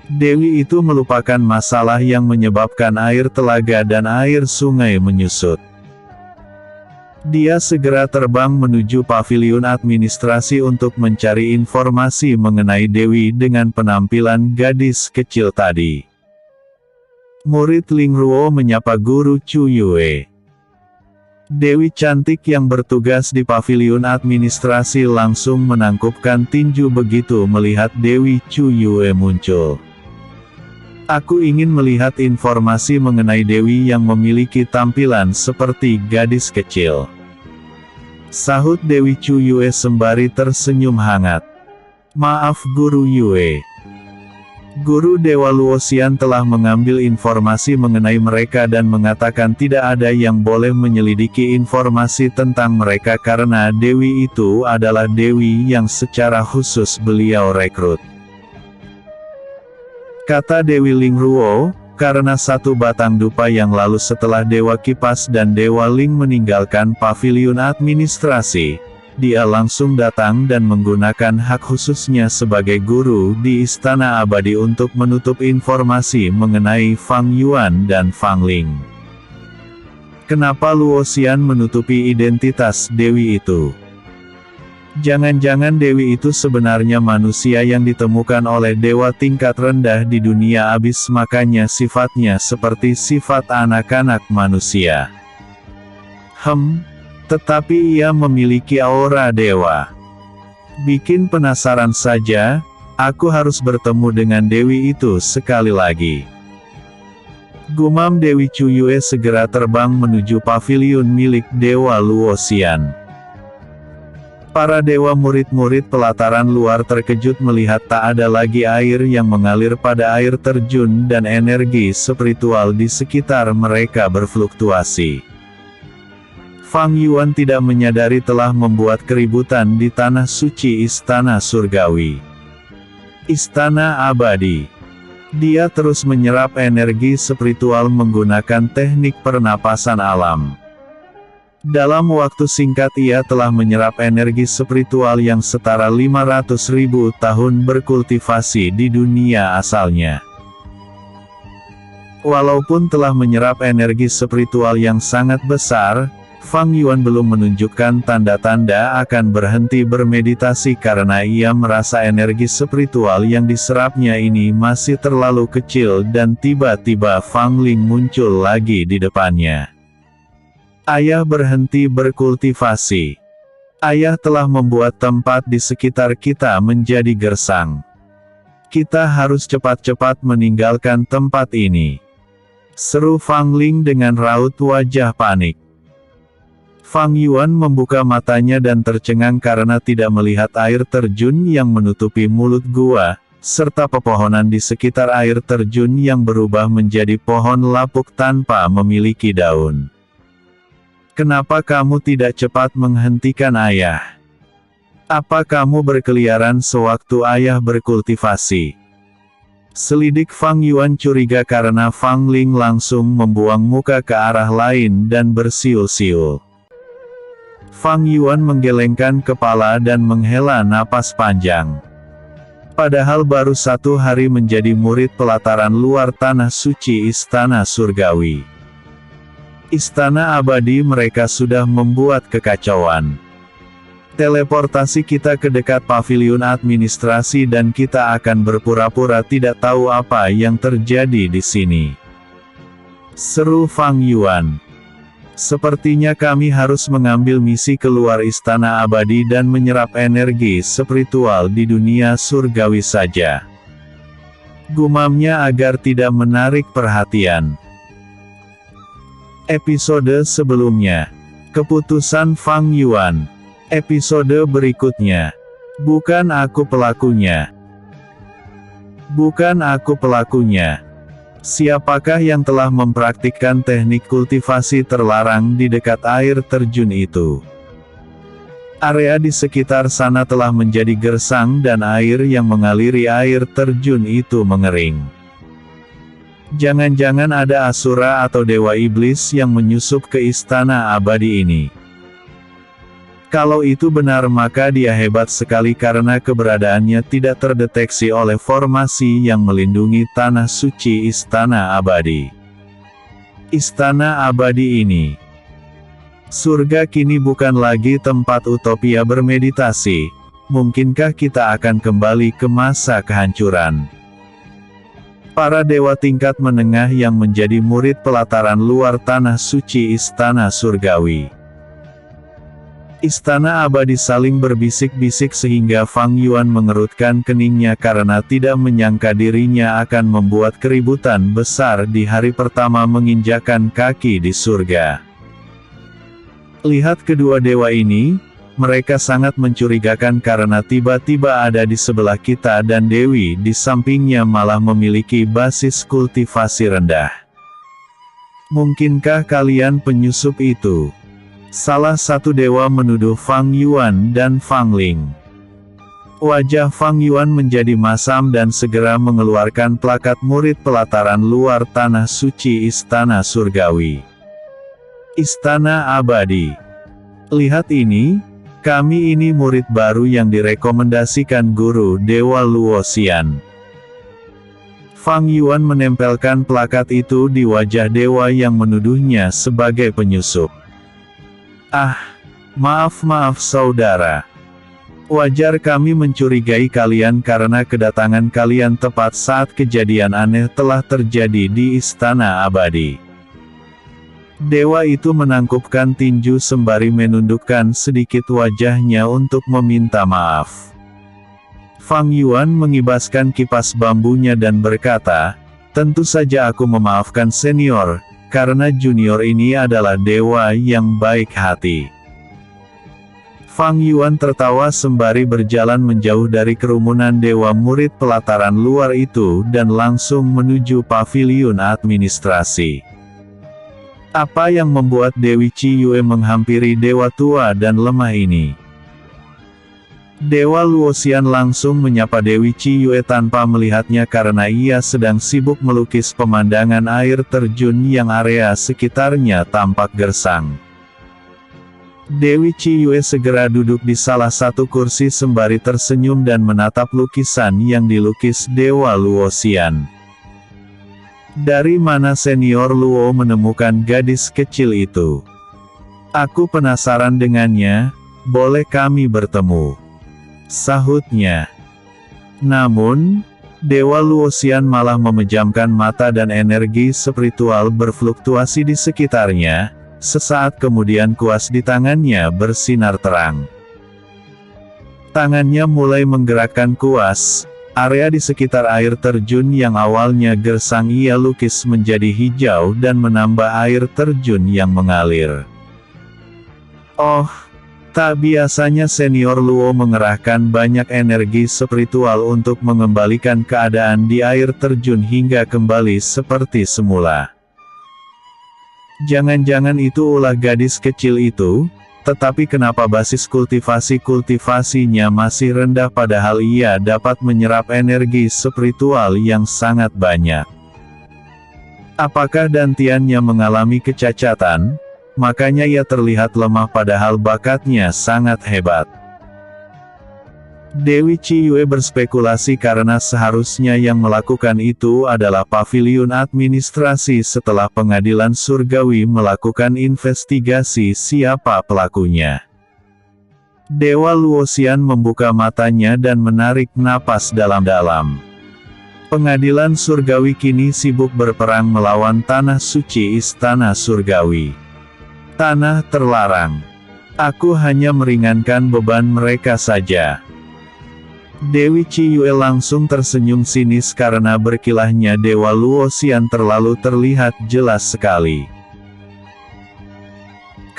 Dewi itu melupakan masalah yang menyebabkan air telaga dan air sungai menyusut. Dia segera terbang menuju paviliun administrasi untuk mencari informasi mengenai Dewi dengan penampilan gadis kecil tadi. Murid Ling Ruo menyapa guru Chu Yue. Dewi cantik yang bertugas di paviliun administrasi langsung menangkupkan tinju begitu melihat Dewi Chu Yue muncul. Aku ingin melihat informasi mengenai Dewi yang memiliki tampilan seperti gadis kecil. Sahut Dewi Chu Yue sembari tersenyum hangat. Maaf Guru Yue. Guru Dewa Luoxian telah mengambil informasi mengenai mereka dan mengatakan tidak ada yang boleh menyelidiki informasi tentang mereka karena Dewi itu adalah Dewi yang secara khusus beliau rekrut. Kata Dewi Lingruo, karena satu batang dupa yang lalu setelah Dewa Kipas dan Dewa Ling meninggalkan paviliun administrasi, dia langsung datang dan menggunakan hak khususnya sebagai guru di Istana Abadi untuk menutup informasi mengenai Fang Yuan dan Fang Ling. Kenapa Luoxian menutupi identitas Dewi itu? Jangan-jangan Dewi itu sebenarnya manusia yang ditemukan oleh dewa tingkat rendah di dunia abis, makanya sifatnya seperti sifat anak-anak manusia. Tetapi ia memiliki aura dewa. Bikin penasaran saja, aku harus bertemu dengan Dewi itu sekali lagi. Gumam Dewi Chu Yue segera terbang menuju paviliun milik Dewa Luoxian. Para dewa murid-murid pelataran luar terkejut melihat tak ada lagi air yang mengalir pada air terjun dan energi spiritual di sekitar mereka berfluktuasi. Fang Yuan tidak menyadari telah membuat keributan di tanah suci Istana Surgawi. Istana Abadi. Dia terus menyerap energi spiritual menggunakan teknik pernapasan alam. Dalam waktu singkat ia telah menyerap energi spiritual yang setara 500.000 tahun berkultivasi di dunia asalnya. Walaupun telah menyerap energi spiritual yang sangat besar, Fang Yuan belum menunjukkan tanda-tanda akan berhenti bermeditasi karena ia merasa energi spiritual yang diserapnya ini masih terlalu kecil dan tiba-tiba Fang Ling muncul lagi di depannya. Ayah berhenti berkultivasi. Ayah telah membuat tempat di sekitar kita menjadi gersang. Kita harus cepat-cepat meninggalkan tempat ini. Seru Fang Ling dengan raut wajah panik. Fang Yuan membuka matanya dan tercengang karena tidak melihat air terjun yang menutupi mulut gua, serta pepohonan di sekitar air terjun yang berubah menjadi pohon lapuk tanpa memiliki daun. Kenapa kamu tidak cepat menghentikan ayah? Apa kamu berkeliaran sewaktu ayah berkultivasi? Selidik Fang Yuan curiga karena Fang Ling langsung membuang muka ke arah lain dan bersiul-siul. Fang Yuan menggelengkan kepala dan menghela napas panjang. Padahal baru 1 hari menjadi murid pelataran luar tanah suci Istana Surgawi. Istana Abadi mereka sudah membuat kekacauan. Teleportasi kita ke dekat paviliun administrasi dan kita akan berpura-pura tidak tahu apa yang terjadi di sini. Seru Fang Yuan. Sepertinya kami harus mengambil misi keluar Istana Abadi dan menyerap energi spiritual di dunia surgawi saja. Gumamnya agar tidak menarik perhatian. Episode sebelumnya. Keputusan Fang Yuan. Episode berikutnya. Bukan aku pelakunya. Bukan aku pelakunya. Siapakah yang telah mempraktikkan teknik kultivasi terlarang di dekat air terjun itu? Area di sekitar sana telah menjadi gersang dan air yang mengaliri air terjun itu mengering. Jangan-jangan ada asura atau dewa iblis yang menyusup ke Istana Abadi ini. Kalau itu benar maka dia hebat sekali karena keberadaannya tidak terdeteksi oleh formasi yang melindungi tanah suci Istana Abadi. Istana Abadi ini. Surga kini bukan lagi tempat utopia bermeditasi. Mungkinkah kita akan kembali ke masa kehancuran? Para dewa tingkat menengah yang menjadi murid pelataran luar tanah suci Istana Surgawi. Istana abadi saling berbisik-bisik sehingga Fang Yuan mengerutkan keningnya karena tidak menyangka dirinya akan membuat keributan besar di hari pertama menginjakan kaki di surga. Lihat kedua dewa ini, mereka sangat mencurigakan karena tiba-tiba ada di sebelah kita dan Dewi di sampingnya malah memiliki basis kultivasi rendah. Mungkinkah kalian penyusup itu? Salah satu dewa menuduh Fang Yuan dan Fang Ling. Wajah Fang Yuan menjadi masam dan segera mengeluarkan plakat murid pelataran luar tanah suci Istana Surgawi. Istana Abadi. Lihat ini, kami ini murid baru yang direkomendasikan guru Dewa Luoxian. Fang Yuan menempelkan plakat itu di wajah dewa yang menuduhnya sebagai penyusup. Maaf saudara. Wajar kami mencurigai kalian karena kedatangan kalian tepat saat kejadian aneh telah terjadi di Istana Abadi. Dewa itu menangkupkan tinju sembari menundukkan sedikit wajahnya untuk meminta maaf. Fang Yuan mengibaskan kipas bambunya dan berkata, "Tentu saja aku memaafkan senior, karena junior ini adalah dewa yang baik hati." Fang Yuan tertawa sembari berjalan menjauh dari kerumunan dewa murid pelataran luar itu dan langsung menuju paviliun administrasi. Apa yang membuat Dewi Ciyue menghampiri dewa tua dan lemah ini? Dewa Luoxian langsung menyapa Dewi Ciyue tanpa melihatnya karena ia sedang sibuk melukis pemandangan air terjun yang area sekitarnya tampak gersang. Dewi Ciyue segera duduk di salah satu kursi sembari tersenyum dan menatap lukisan yang dilukis Dewa Luoxian. Dari mana senior Luo menemukan gadis kecil itu? Aku penasaran dengannya, boleh kami bertemu? Sahutnya. Namun, Dewa Luoxian malah memejamkan mata dan energi spiritual berfluktuasi di sekitarnya, sesaat kemudian kuas di tangannya bersinar terang. Tangannya mulai menggerakkan kuas. Area di sekitar air terjun yang awalnya gersang ia lukis menjadi hijau dan menambah air terjun yang mengalir. Oh, tak biasanya senior Luo mengerahkan banyak energi spiritual untuk mengembalikan keadaan di air terjun hingga kembali seperti semula. Jangan-jangan itu ulah gadis kecil itu? Tetapi kenapa basis kultivasinya masih rendah padahal ia dapat menyerap energi spiritual yang sangat banyak? Apakah dantiannya mengalami kecacatan? Makanya ia terlihat lemah padahal bakatnya sangat hebat. Dewi Ciyue berspekulasi karena seharusnya yang melakukan itu adalah paviliun administrasi setelah pengadilan surgawi melakukan investigasi siapa pelakunya. Dewa Luoxian membuka matanya dan menarik napas dalam-dalam. Pengadilan surgawi kini sibuk berperang melawan tanah suci Istana Surgawi. Tanah terlarang. Aku hanya meringankan beban mereka saja. Dewi Ciyue langsung tersenyum sinis karena berkilahnya Dewa Luoxian terlalu terlihat jelas sekali.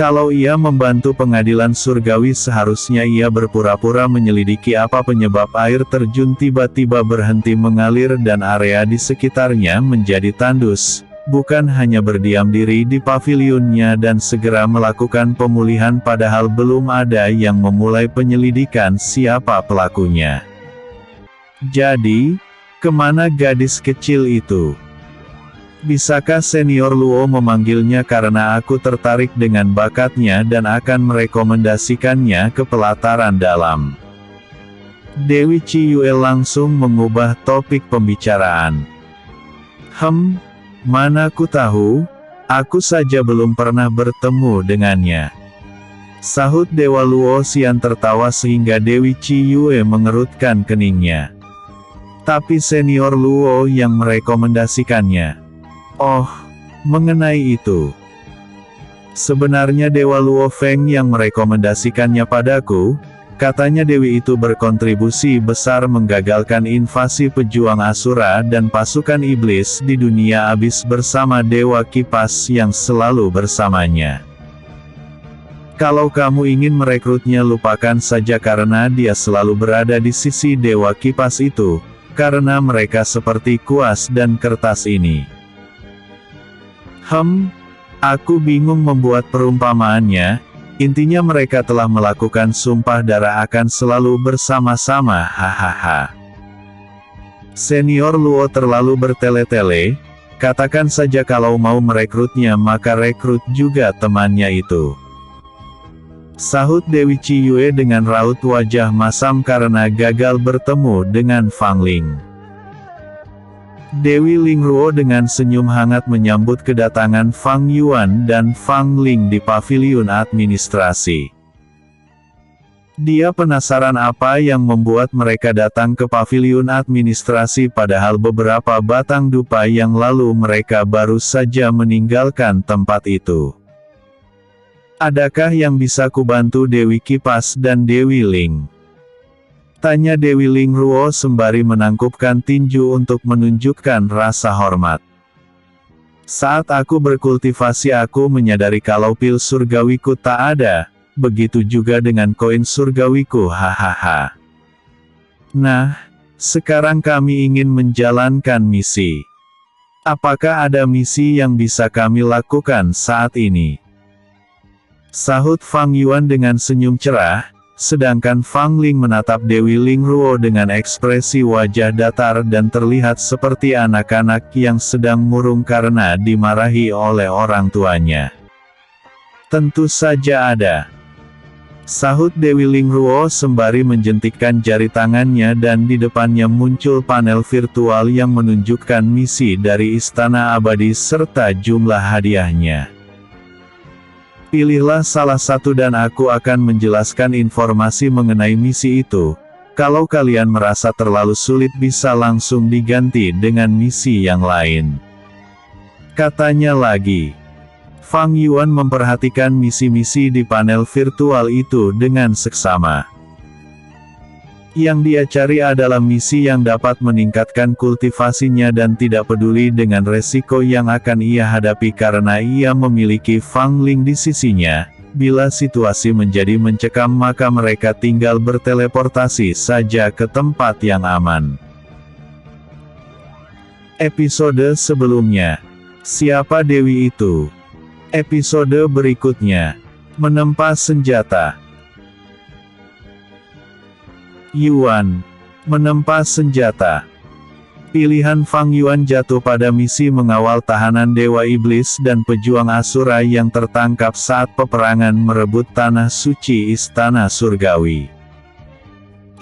Kalau ia membantu pengadilan surgawi seharusnya ia berpura-pura menyelidiki apa penyebab air terjun tiba-tiba berhenti mengalir dan area di sekitarnya menjadi tandus, bukan hanya berdiam diri di pavilionnya dan segera melakukan pemulihan padahal belum ada yang memulai penyelidikan siapa pelakunya. Jadi, kemana gadis kecil itu? Bisakah senior Luo memanggilnya karena aku tertarik dengan bakatnya dan akan merekomendasikannya ke pelataran dalam? Dewi Ciyue langsung mengubah topik pembicaraan. Mana ku tahu, aku saja belum pernah bertemu dengannya. Sahut Dewa Luoxian tertawa sehingga Dewi Ciyue mengerutkan keningnya. Tapi senior Luo yang merekomendasikannya. Oh, mengenai itu. Sebenarnya Dewa Luo Feng yang merekomendasikannya padaku, katanya dewi itu berkontribusi besar menggagalkan invasi pejuang Asura dan pasukan iblis di dunia abis bersama Dewa Kipas yang selalu bersamanya. Kalau kamu ingin merekrutnya, lupakan saja karena dia selalu berada di sisi Dewa Kipas itu, karena mereka seperti kuas dan kertas ini. Aku bingung membuat perumpamaannya, intinya mereka telah melakukan sumpah darah akan selalu bersama-sama, hahaha. Senior Luo terlalu bertele-tele, katakan saja kalau mau merekrutnya maka rekrut juga temannya itu. Sahut Dewi Ciyue dengan raut wajah masam karena gagal bertemu dengan Fang Ling. Dewi Lingruo dengan senyum hangat menyambut kedatangan Fang Yuan dan Fang Ling di paviliun administrasi. Dia penasaran apa yang membuat mereka datang ke paviliun administrasi padahal beberapa batang dupa yang lalu mereka baru saja meninggalkan tempat itu. Adakah yang bisa kubantu Dewi Kipas dan Dewi Ling? Tanya Dewi Lingruo sembari menangkupkan tinju untuk menunjukkan rasa hormat. Saat aku berkultivasi aku menyadari kalau pil surgawiku tak ada, begitu juga dengan koin surgawiku, hahaha. Nah, sekarang kami ingin menjalankan misi. Apakah ada misi yang bisa kami lakukan saat ini? Sahut Fang Yuan dengan senyum cerah. Sedangkan Fang Ling menatap Dewi Lingruo dengan ekspresi wajah datar dan terlihat seperti anak-anak yang sedang murung karena dimarahi oleh orang tuanya. Tentu saja ada. Sahut Dewi Lingruo sembari menjentikkan jari tangannya dan di depannya muncul panel virtual yang menunjukkan misi dari Istana Abadi serta jumlah hadiahnya. Pilihlah salah satu dan aku akan menjelaskan informasi mengenai misi itu. Kalau kalian merasa terlalu sulit bisa langsung diganti dengan misi yang lain. Katanya lagi. Fang Yuan memperhatikan misi-misi di panel virtual itu dengan seksama. Yang dia cari adalah misi yang dapat meningkatkan kultivasinya dan tidak peduli dengan resiko yang akan ia hadapi karena ia memiliki Fang Ling di sisinya. Bila situasi menjadi mencekam maka mereka tinggal berteleportasi saja ke tempat yang aman. Episode sebelumnya. Siapa Dewi itu? Episode berikutnya. Menempa senjata. Yuan menempa senjata. Pilihan Fang Yuan jatuh pada misi mengawal tahanan Dewa Iblis dan pejuang Asura yang tertangkap saat peperangan merebut tanah suci Istana Surgawi.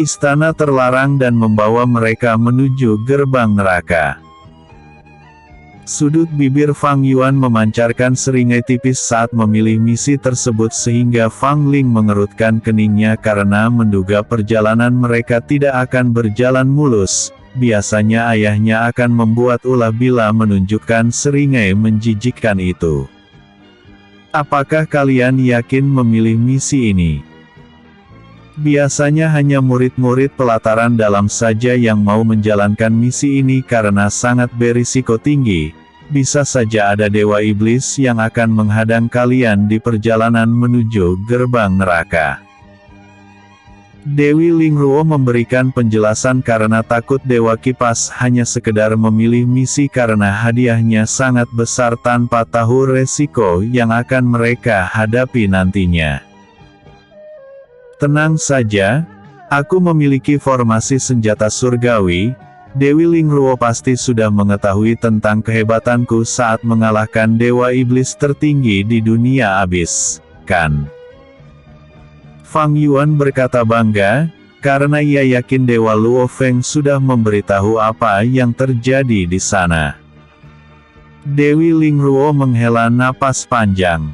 Istana terlarang dan membawa mereka menuju gerbang neraka. Sudut bibir Fang Yuan memancarkan seringai tipis saat memilih misi tersebut sehingga Fang Ling mengerutkan keningnya karena menduga perjalanan mereka tidak akan berjalan mulus. Biasanya ayahnya akan membuat ulah bila menunjukkan seringai menjijikkan itu. Apakah kalian yakin memilih misi ini? Biasanya hanya murid-murid pelataran dalam saja yang mau menjalankan misi ini karena sangat berisiko tinggi. Bisa saja ada Dewa Iblis yang akan menghadang kalian di perjalanan menuju gerbang neraka. Dewi Lingruo memberikan penjelasan karena takut Dewa Kipas hanya sekedar memilih misi karena hadiahnya sangat besar tanpa tahu resiko yang akan mereka hadapi nantinya. Tenang saja, aku memiliki formasi senjata surgawi. Dewi Lingruo pasti sudah mengetahui tentang kehebatanku saat mengalahkan Dewa Iblis tertinggi di dunia abis, kan? Fang Yuan berkata bangga, karena ia yakin Dewa Luo Feng sudah memberitahu apa yang terjadi di sana. Dewi Lingruo menghela napas panjang.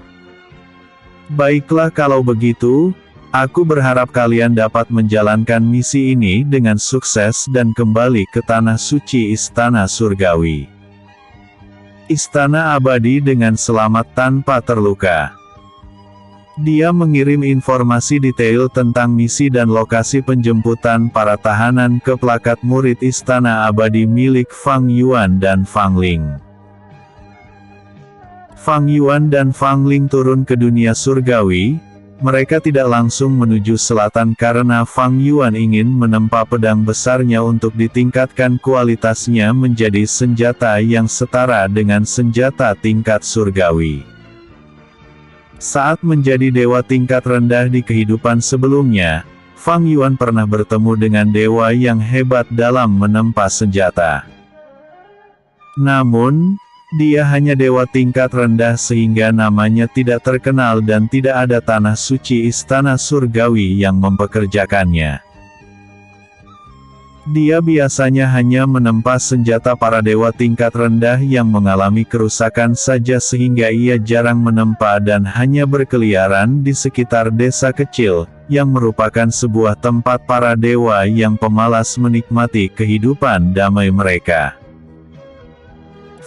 Baiklah kalau begitu, aku berharap kalian dapat menjalankan misi ini dengan sukses dan kembali ke tanah suci Istana Surgawi. Istana Abadi dengan selamat tanpa terluka. Dia mengirim informasi detail tentang misi dan lokasi penjemputan para tahanan ke plakat murid Istana Abadi milik Fang Yuan dan Fang Ling. Fang Yuan dan Fang Ling turun ke dunia surgawi. Mereka tidak langsung menuju selatan karena Fang Yuan ingin menempa pedang besarnya untuk ditingkatkan kualitasnya menjadi senjata yang setara dengan senjata tingkat surgawi. Saat menjadi dewa tingkat rendah di kehidupan sebelumnya, Fang Yuan pernah bertemu dengan dewa yang hebat dalam menempa senjata. Namun, dia hanya dewa tingkat rendah sehingga namanya tidak terkenal dan tidak ada tanah suci istana surgawi yang mempekerjakannya. Dia biasanya hanya menempa senjata para dewa tingkat rendah yang mengalami kerusakan saja sehingga ia jarang menempa dan hanya berkeliaran di sekitar desa kecil, yang merupakan sebuah tempat para dewa yang pemalas menikmati kehidupan damai mereka.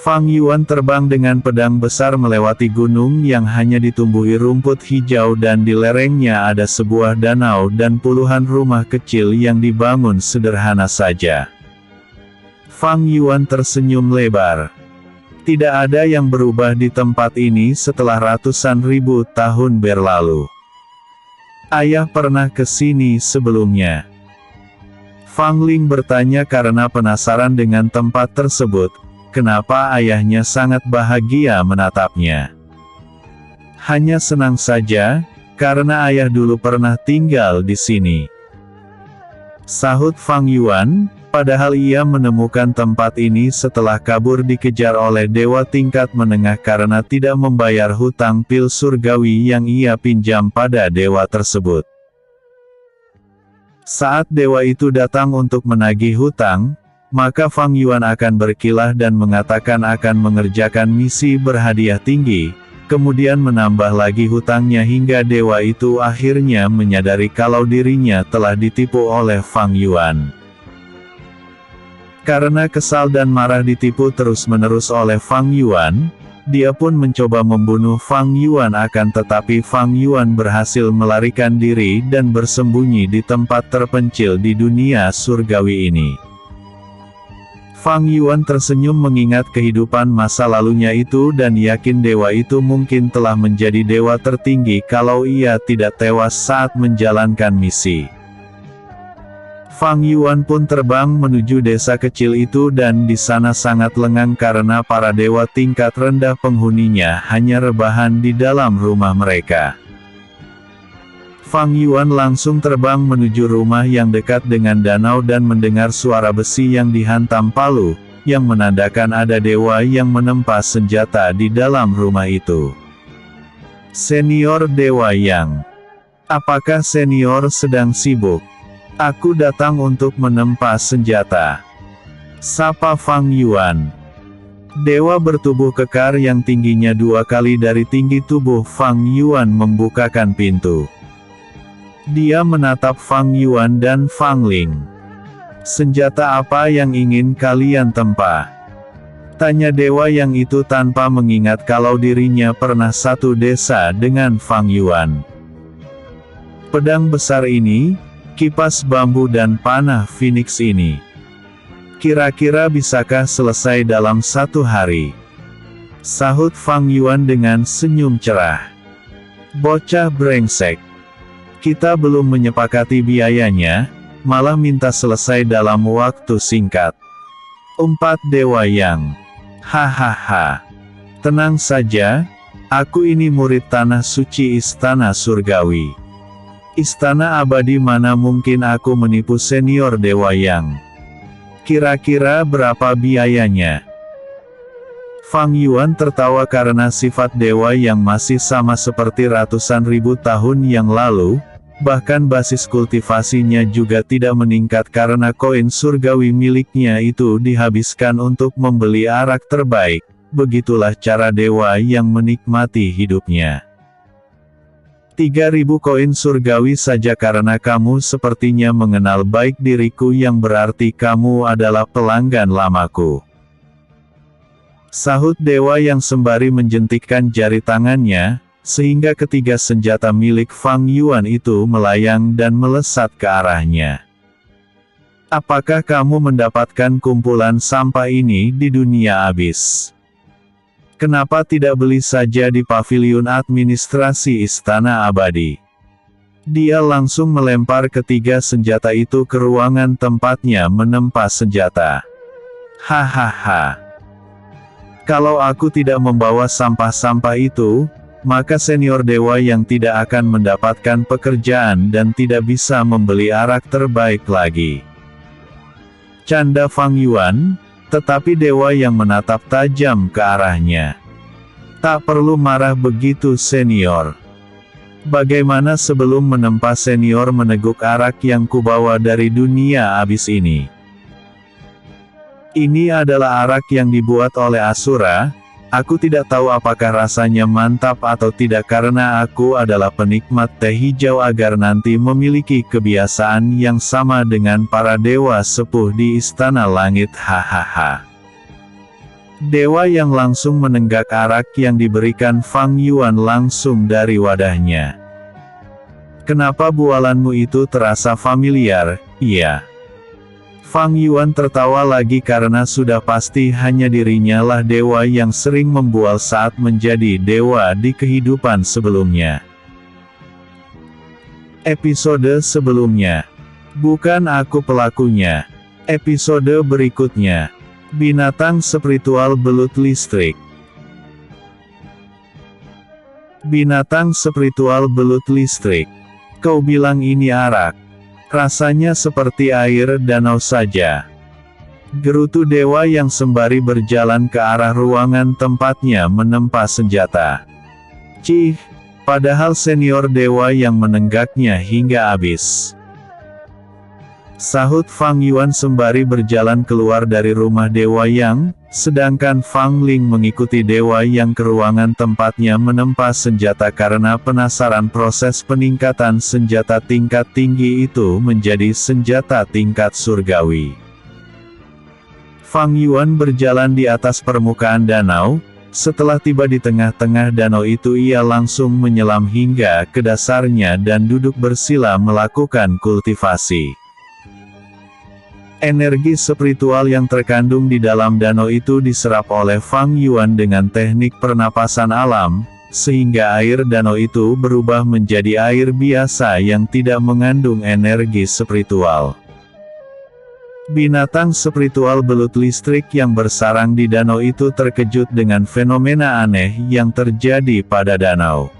Fang Yuan terbang dengan pedang besar melewati gunung yang hanya ditumbuhi rumput hijau dan di lerengnya ada sebuah danau dan puluhan rumah kecil yang dibangun sederhana saja. Fang Yuan tersenyum lebar. Tidak ada yang berubah di tempat ini setelah ratusan ribu tahun berlalu. Ayah pernah ke sini sebelumnya. Fang Ling bertanya karena penasaran dengan tempat tersebut. Kenapa ayahnya sangat bahagia menatapnya? Hanya senang saja, karena ayah dulu pernah tinggal di sini. Sahut Fang Yuan, padahal ia menemukan tempat ini setelah kabur dikejar oleh dewa tingkat menengah karena tidak membayar hutang pil surgawi yang ia pinjam pada dewa tersebut. Saat dewa itu datang untuk menagih hutang, maka Fang Yuan akan berkilah dan mengatakan akan mengerjakan misi berhadiah tinggi, kemudian menambah lagi hutangnya hingga dewa itu akhirnya menyadari kalau dirinya telah ditipu oleh Fang Yuan. Karena kesal dan marah ditipu terus-menerus oleh Fang Yuan, dia pun mencoba membunuh Fang Yuan akan tetapi Fang Yuan berhasil melarikan diri dan bersembunyi di tempat terpencil di dunia surgawi ini. Fang Yuan tersenyum mengingat kehidupan masa lalunya itu dan yakin dewa itu mungkin telah menjadi dewa tertinggi kalau ia tidak tewas saat menjalankan misi. Fang Yuan pun terbang menuju desa kecil itu dan di sana sangat lengang karena para dewa tingkat rendah penghuninya hanya rebahan di dalam rumah mereka. Fang Yuan langsung terbang menuju rumah yang dekat dengan danau dan mendengar suara besi yang dihantam palu, yang menandakan ada dewa yang menempa senjata di dalam rumah itu. Senior Dewa Yang. Apakah senior sedang sibuk? Aku datang untuk menempa senjata. Sapa Fang Yuan. Dewa bertubuh kekar yang tingginya 2 kali dari tinggi tubuh Fang Yuan membukakan pintu. Dia menatap Fang Yuan dan Fang Ling. Senjata apa yang ingin kalian tempa? Tanya dewa yang itu tanpa mengingat kalau dirinya pernah satu desa dengan Fang Yuan. Pedang besar ini, kipas bambu dan panah Phoenix ini. Kira-kira bisakah selesai dalam 1 hari? Sahut Fang Yuan dengan senyum cerah. Bocah brengsek. Kita belum menyepakati biayanya, malah minta selesai dalam waktu singkat. 4 Dewa Yang. Hahaha. Tenang saja, aku ini murid tanah suci istana surgawi. Istana abadi mana mungkin aku menipu senior Dewa Yang. Kira-kira berapa biayanya? Fang Yuan tertawa karena sifat dewa yang masih sama seperti ratusan ribu tahun yang lalu, bahkan basis kultivasinya juga tidak meningkat karena koin surgawi miliknya itu dihabiskan untuk membeli arak terbaik. Begitulah cara dewa yang menikmati hidupnya. 3.000 koin surgawi saja karena kamu sepertinya mengenal baik diriku yang berarti kamu adalah pelanggan lamaku. Sahut dewa yang sembari menjentikkan jari tangannya. sehingga ketiga senjata milik Fang Yuan itu melayang dan melesat ke arahnya. Apakah kamu mendapatkan kumpulan sampah ini di dunia abis? Kenapa tidak beli saja di pavilion administrasi Istana Abadi? Dia langsung melempar ketiga senjata itu ke ruangan tempatnya menempa senjata. Hahaha. Kalau aku tidak membawa sampah-sampah itu, maka senior dewa yang tidak akan mendapatkan pekerjaan dan tidak bisa membeli arak terbaik lagi. Canda Fang Yuan, tetapi dewa yang menatap tajam ke arahnya. Tak perlu marah begitu senior. Bagaimana sebelum menempa senior meneguk arak yang kubawa dari dunia abis ini? Ini adalah arak yang dibuat oleh Asura. Aku tidak tahu apakah rasanya mantap atau tidak karena aku adalah penikmat teh hijau agar nanti memiliki kebiasaan yang sama dengan para dewa sepuh di Istana Langit. Hahaha. Dewa yang langsung menenggak arak yang diberikan Fang Yuan langsung dari wadahnya. Kenapa bualanmu itu terasa familiar? Iya. Fang Yuan tertawa lagi karena sudah pasti hanya dirinya lah dewa yang sering membual saat menjadi dewa di kehidupan sebelumnya. Episode sebelumnya. Bukan aku pelakunya. Episode berikutnya. Binatang spiritual belut listrik. Binatang spiritual belut listrik. Kau bilang ini arak. Rasanya seperti air danau saja. Gerutu dewa yang sembari berjalan ke arah ruangan tempatnya menempa senjata. Cih, padahal senior dewa yang menenggaknya hingga habis. Sahut Fang Yuan sembari berjalan keluar dari rumah Dewa Yang, sedangkan Fang Ling mengikuti Dewa Yang ke ruangan tempatnya menempa senjata karena penasaran proses peningkatan senjata tingkat tinggi itu menjadi senjata tingkat surgawi. Fang Yuan berjalan di atas permukaan danau. Setelah tiba di tengah-tengah danau itu ia langsung menyelam hingga ke dasarnya dan duduk bersila melakukan kultivasi. Energi spiritual yang terkandung di dalam danau itu diserap oleh Fang Yuan dengan teknik pernapasan alam, sehingga air danau itu berubah menjadi air biasa yang tidak mengandung energi spiritual. Binatang spiritual belut listrik yang bersarang di danau itu terkejut dengan fenomena aneh yang terjadi pada danau.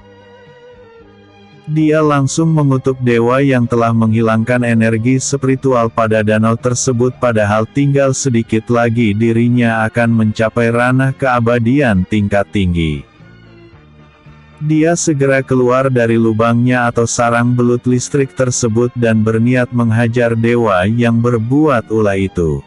Dia langsung mengutuk dewa yang telah menghilangkan energi spiritual pada danau tersebut padahal tinggal sedikit lagi dirinya akan mencapai ranah keabadian tingkat tinggi. Dia segera keluar dari lubangnya atau sarang belut listrik tersebut dan berniat menghajar dewa yang berbuat ulah itu.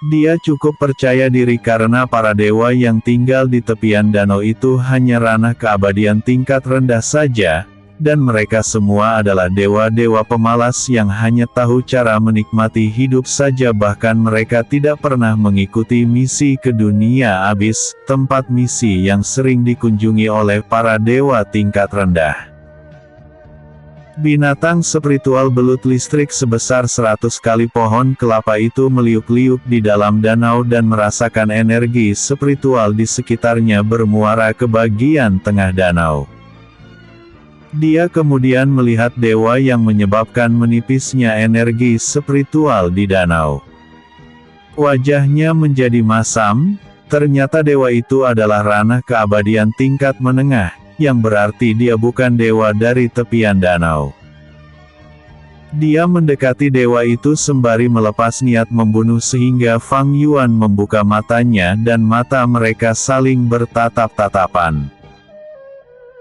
Dia cukup percaya diri karena para dewa yang tinggal di tepian danau itu hanya ranah keabadian tingkat rendah saja, dan mereka semua adalah dewa-dewa pemalas yang hanya tahu cara menikmati hidup saja bahkan mereka tidak pernah mengikuti misi ke dunia abis, tempat misi yang sering dikunjungi oleh para dewa tingkat rendah. Binatang spiritual belut listrik sebesar 100 kali pohon kelapa itu meliuk-liuk di dalam danau dan merasakan energi spiritual di sekitarnya bermuara ke bagian tengah danau. Dia kemudian melihat dewa yang menyebabkan menipisnya energi spiritual di danau. Wajahnya menjadi masam, ternyata dewa itu adalah ranah keabadian tingkat menengah, yang berarti dia bukan dewa dari tepian danau. Dia mendekati dewa itu sembari melepas niat membunuh sehingga Fang Yuan membuka matanya dan mata mereka saling bertatap-tatapan.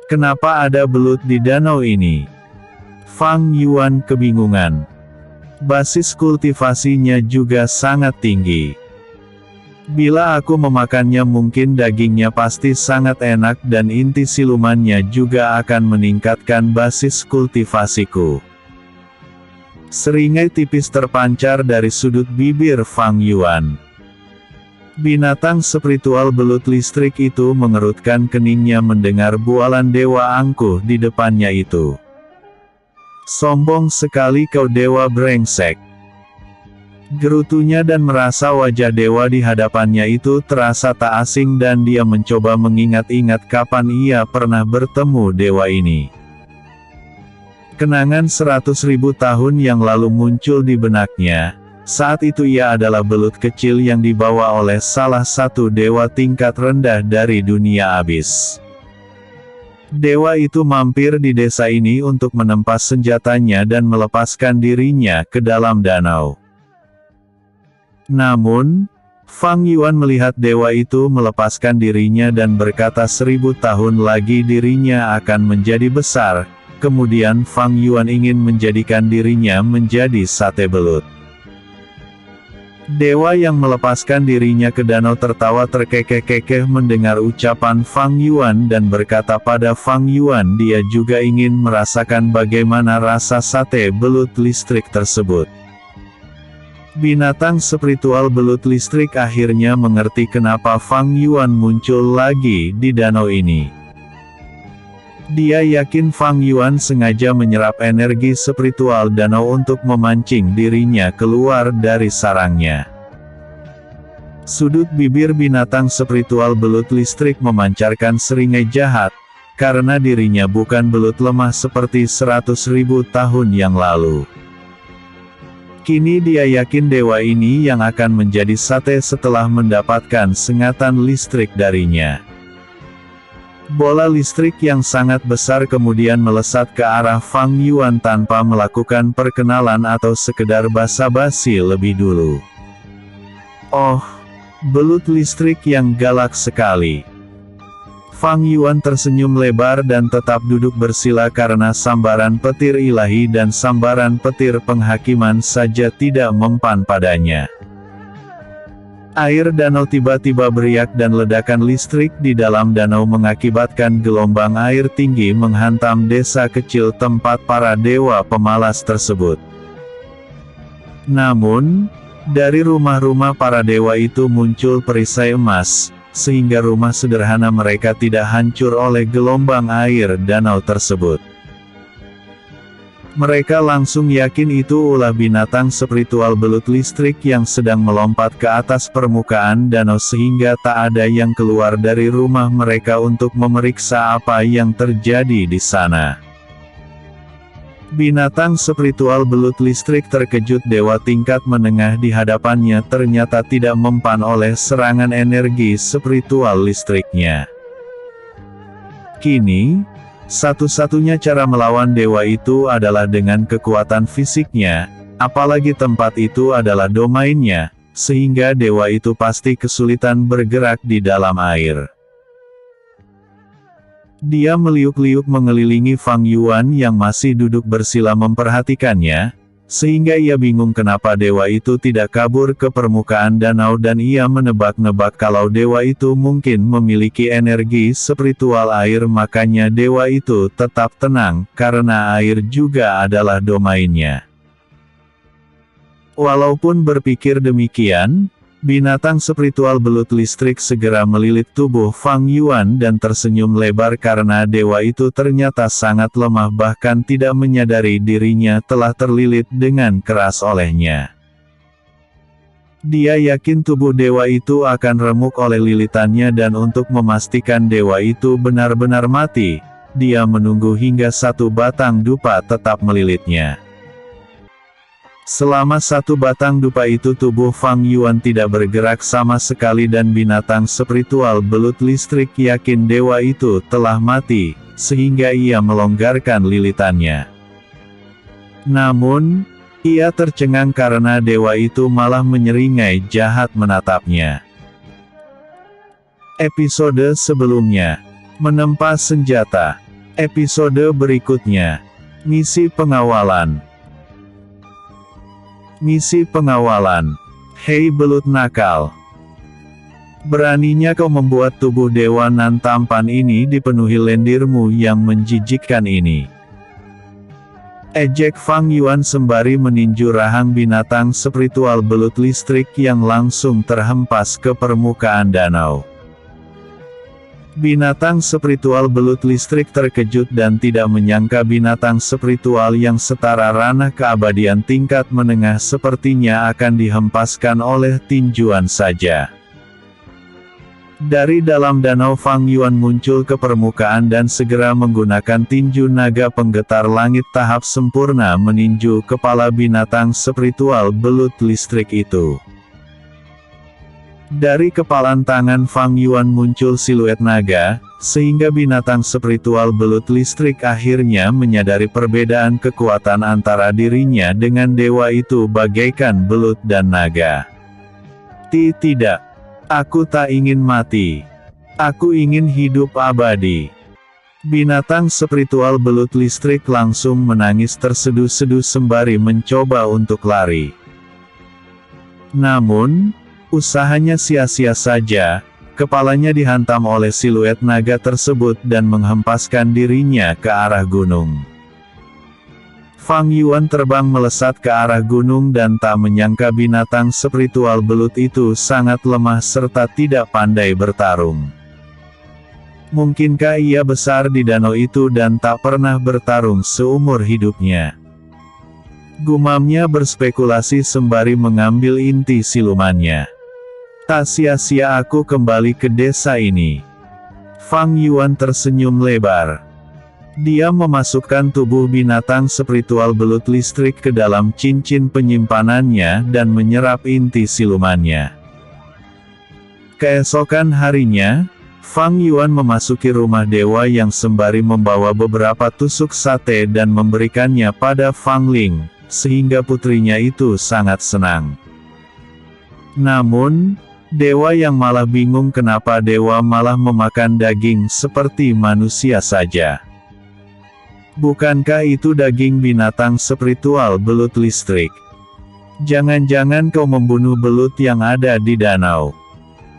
Kenapa ada belut di danau ini? Fang Yuan kebingungan. Basis kultivasinya juga sangat tinggi. Bila aku memakannya mungkin dagingnya pasti sangat enak dan inti silumannya juga akan meningkatkan basis kultivasiku. Seringai tipis terpancar dari sudut bibir Fang Yuan. Binatang spiritual belut listrik itu mengerutkan keningnya mendengar bualan Dewa angkuh di depannya itu. "Sombong sekali kau dewa brengsek," gerutunya, dan merasa wajah dewa di hadapannya itu terasa tak asing dan dia mencoba mengingat-ingat kapan ia pernah bertemu dewa ini. Kenangan 100.000 tahun yang lalu muncul di benaknya. Saat itu ia adalah belut kecil yang dibawa oleh salah satu dewa tingkat rendah dari dunia abis. Dewa itu mampir di desa ini untuk menempas senjatanya dan melepaskan dirinya ke dalam danau. Namun, Fang Yuan melihat dewa itu melepaskan dirinya dan berkata 1000 tahun lagi dirinya akan menjadi besar. Kemudian Fang Yuan ingin menjadikan dirinya menjadi sate belut. Dewa yang melepaskan dirinya ke danau tertawa terkekeh-kekeh mendengar ucapan Fang Yuan dan berkata pada Fang Yuan dia juga ingin merasakan bagaimana rasa sate belut listrik tersebut. Binatang spiritual belut listrik akhirnya mengerti kenapa Fang Yuan muncul lagi di danau ini. Dia yakin Fang Yuan sengaja menyerap energi spiritual danau untuk memancing dirinya keluar dari sarangnya. Sudut bibir binatang spiritual belut listrik memancarkan seringai jahat, karena dirinya bukan belut lemah seperti 100.000 tahun yang lalu. Kini dia yakin dewa ini yang akan menjadi sate setelah mendapatkan sengatan listrik darinya. Bola listrik yang sangat besar kemudian melesat ke arah Fang Yuan tanpa melakukan perkenalan atau sekedar basa-basi lebih dulu. "Oh, belut listrik yang galak sekali." Fang Yuan tersenyum lebar dan tetap duduk bersila karena sambaran petir ilahi dan sambaran petir penghakiman saja tidak mempan padanya. Air danau tiba-tiba beriak dan ledakan listrik di dalam danau mengakibatkan gelombang air tinggi menghantam desa kecil tempat para dewa pemalas tersebut. Namun, dari rumah-rumah para dewa itu muncul perisai emas, sehingga rumah sederhana mereka tidak hancur oleh gelombang air danau tersebut. Mereka langsung yakin itu ulah binatang spiritual belut listrik yang sedang melompat ke atas permukaan danau sehingga tak ada yang keluar dari rumah mereka untuk memeriksa apa yang terjadi di sana. Binatang spiritual belut listrik terkejut dewa tingkat menengah di hadapannya ternyata tidak mempan oleh serangan energi spiritual listriknya. Kini, satu-satunya cara melawan dewa itu adalah dengan kekuatan fisiknya, apalagi tempat itu adalah domainnya, sehingga dewa itu pasti kesulitan bergerak di dalam air. Dia meliuk-liuk mengelilingi Fang Yuan yang masih duduk bersila memperhatikannya, sehingga ia bingung kenapa dewa itu tidak kabur ke permukaan danau dan ia menebak-nebak kalau dewa itu mungkin memiliki energi spiritual air makanya dewa itu tetap tenang, karena air juga adalah domainnya. Walaupun berpikir demikian, binatang spiritual belut listrik segera melilit tubuh Fang Yuan dan tersenyum lebar karena dewa itu ternyata sangat lemah bahkan tidak menyadari dirinya telah terlilit dengan keras olehnya. Dia yakin tubuh dewa itu akan remuk oleh lilitannya dan untuk memastikan dewa itu benar-benar mati, dia menunggu hingga satu batang dupa tetap melilitnya. Selama satu batang dupa itu tubuh Fang Yuan tidak bergerak sama sekali dan binatang spiritual belut listrik yakin dewa itu telah mati, sehingga ia melonggarkan lilitannya. Namun, ia tercengang karena dewa itu malah menyeringai jahat menatapnya. Episode sebelumnya, menempa senjata. Episode berikutnya, misi pengawalan. Misi pengawalan. Hei belut nakal. Beraninya kau membuat tubuh dewa nan tampan ini dipenuhi lendirmu yang menjijikkan ini. ejek Fang Yuan sembari meninju rahang binatang spiritual belut listrik yang langsung terhempas ke permukaan danau. Binatang spiritual belut listrik terkejut dan tidak menyangka binatang spiritual yang setara ranah keabadian tingkat menengah sepertinya akan dihempaskan oleh tinjuan saja. Dari dalam danau Fang Yuan muncul ke permukaan dan segera menggunakan tinju naga penggetar langit tahap sempurna meninju kepala binatang spiritual belut listrik itu. Dari kepalan tangan Fang Yuan muncul siluet naga, sehingga binatang spiritual belut listrik akhirnya menyadari perbedaan kekuatan antara dirinya dengan dewa itu bagaikan belut dan naga. Tidak. Aku tak ingin mati. Aku ingin hidup abadi. Binatang spiritual belut listrik langsung menangis terseduh-seduh sembari mencoba untuk lari. Namun, usahanya sia-sia saja, kepalanya dihantam oleh siluet naga tersebut dan menghempaskan dirinya ke arah gunung. Fang Yuan terbang melesat ke arah gunung dan tak menyangka binatang spiritual belut itu sangat lemah serta tidak pandai bertarung. Mungkinkah ia besar di danau itu dan tak pernah bertarung seumur hidupnya? Gumamnya berspekulasi sembari mengambil inti silumannya. Tak sia-sia aku kembali ke desa ini. Fang Yuan tersenyum lebar. Dia memasukkan tubuh binatang spiritual belut listrik ke dalam cincin penyimpanannya dan menyerap inti silumannya. Keesokan harinya, Fang Yuan memasuki rumah dewa yang sembari membawa beberapa tusuk sate dan memberikannya pada Fang Ling, sehingga putrinya itu sangat senang. Namun, dewa yang malah bingung kenapa dewa malah memakan daging seperti manusia saja. Bukankah itu daging binatang spiritual belut listrik? Jangan-jangan kau membunuh belut yang ada di danau?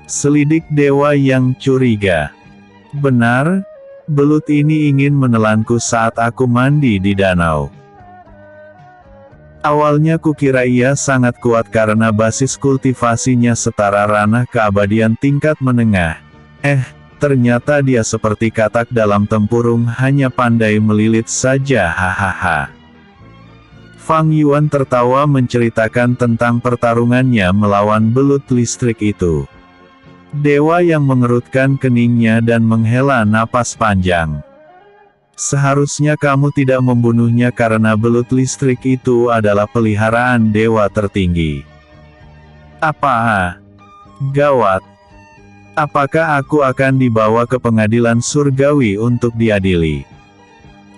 Selidik dewa yang curiga. Benar, belut ini ingin menelanku saat aku mandi di danau. Awalnya kukira ia sangat kuat karena basis kultivasinya setara ranah keabadian tingkat menengah. Ternyata dia seperti katak dalam tempurung, hanya pandai melilit saja, hahaha. Fang Yuan tertawa menceritakan tentang pertarungannya melawan belut listrik itu. Dewa yang mengerutkan keningnya dan menghela napas panjang. Seharusnya kamu tidak membunuhnya karena belut listrik itu adalah peliharaan dewa tertinggi. Apa? Gawat. Apakah aku akan dibawa ke pengadilan surgawi untuk diadili?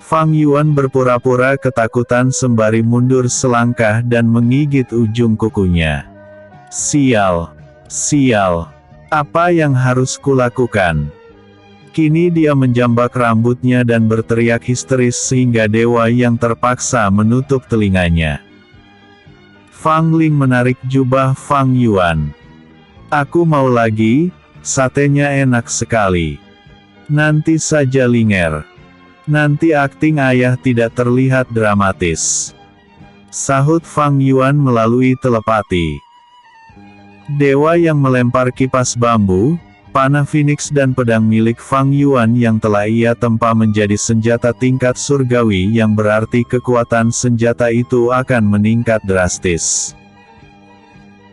Fang Yuan berpura-pura ketakutan sembari mundur selangkah dan menggigit ujung kukunya. Sial. Apa yang harus kulakukan? Kini dia menjambak rambutnya dan berteriak histeris sehingga dewa yang terpaksa menutup telinganya. Fang Ling menarik jubah Fang Yuan. Aku mau lagi. Satenya enak sekali. Nanti saja Linger. Nanti akting ayah tidak terlihat dramatis. Sahut Fang Yuan melalui telepati. Dewa yang melempar kipas bambu, panah Phoenix dan pedang milik Fang Yuan yang telah ia tempa menjadi senjata tingkat surgawi yang berarti kekuatan senjata itu akan meningkat drastis.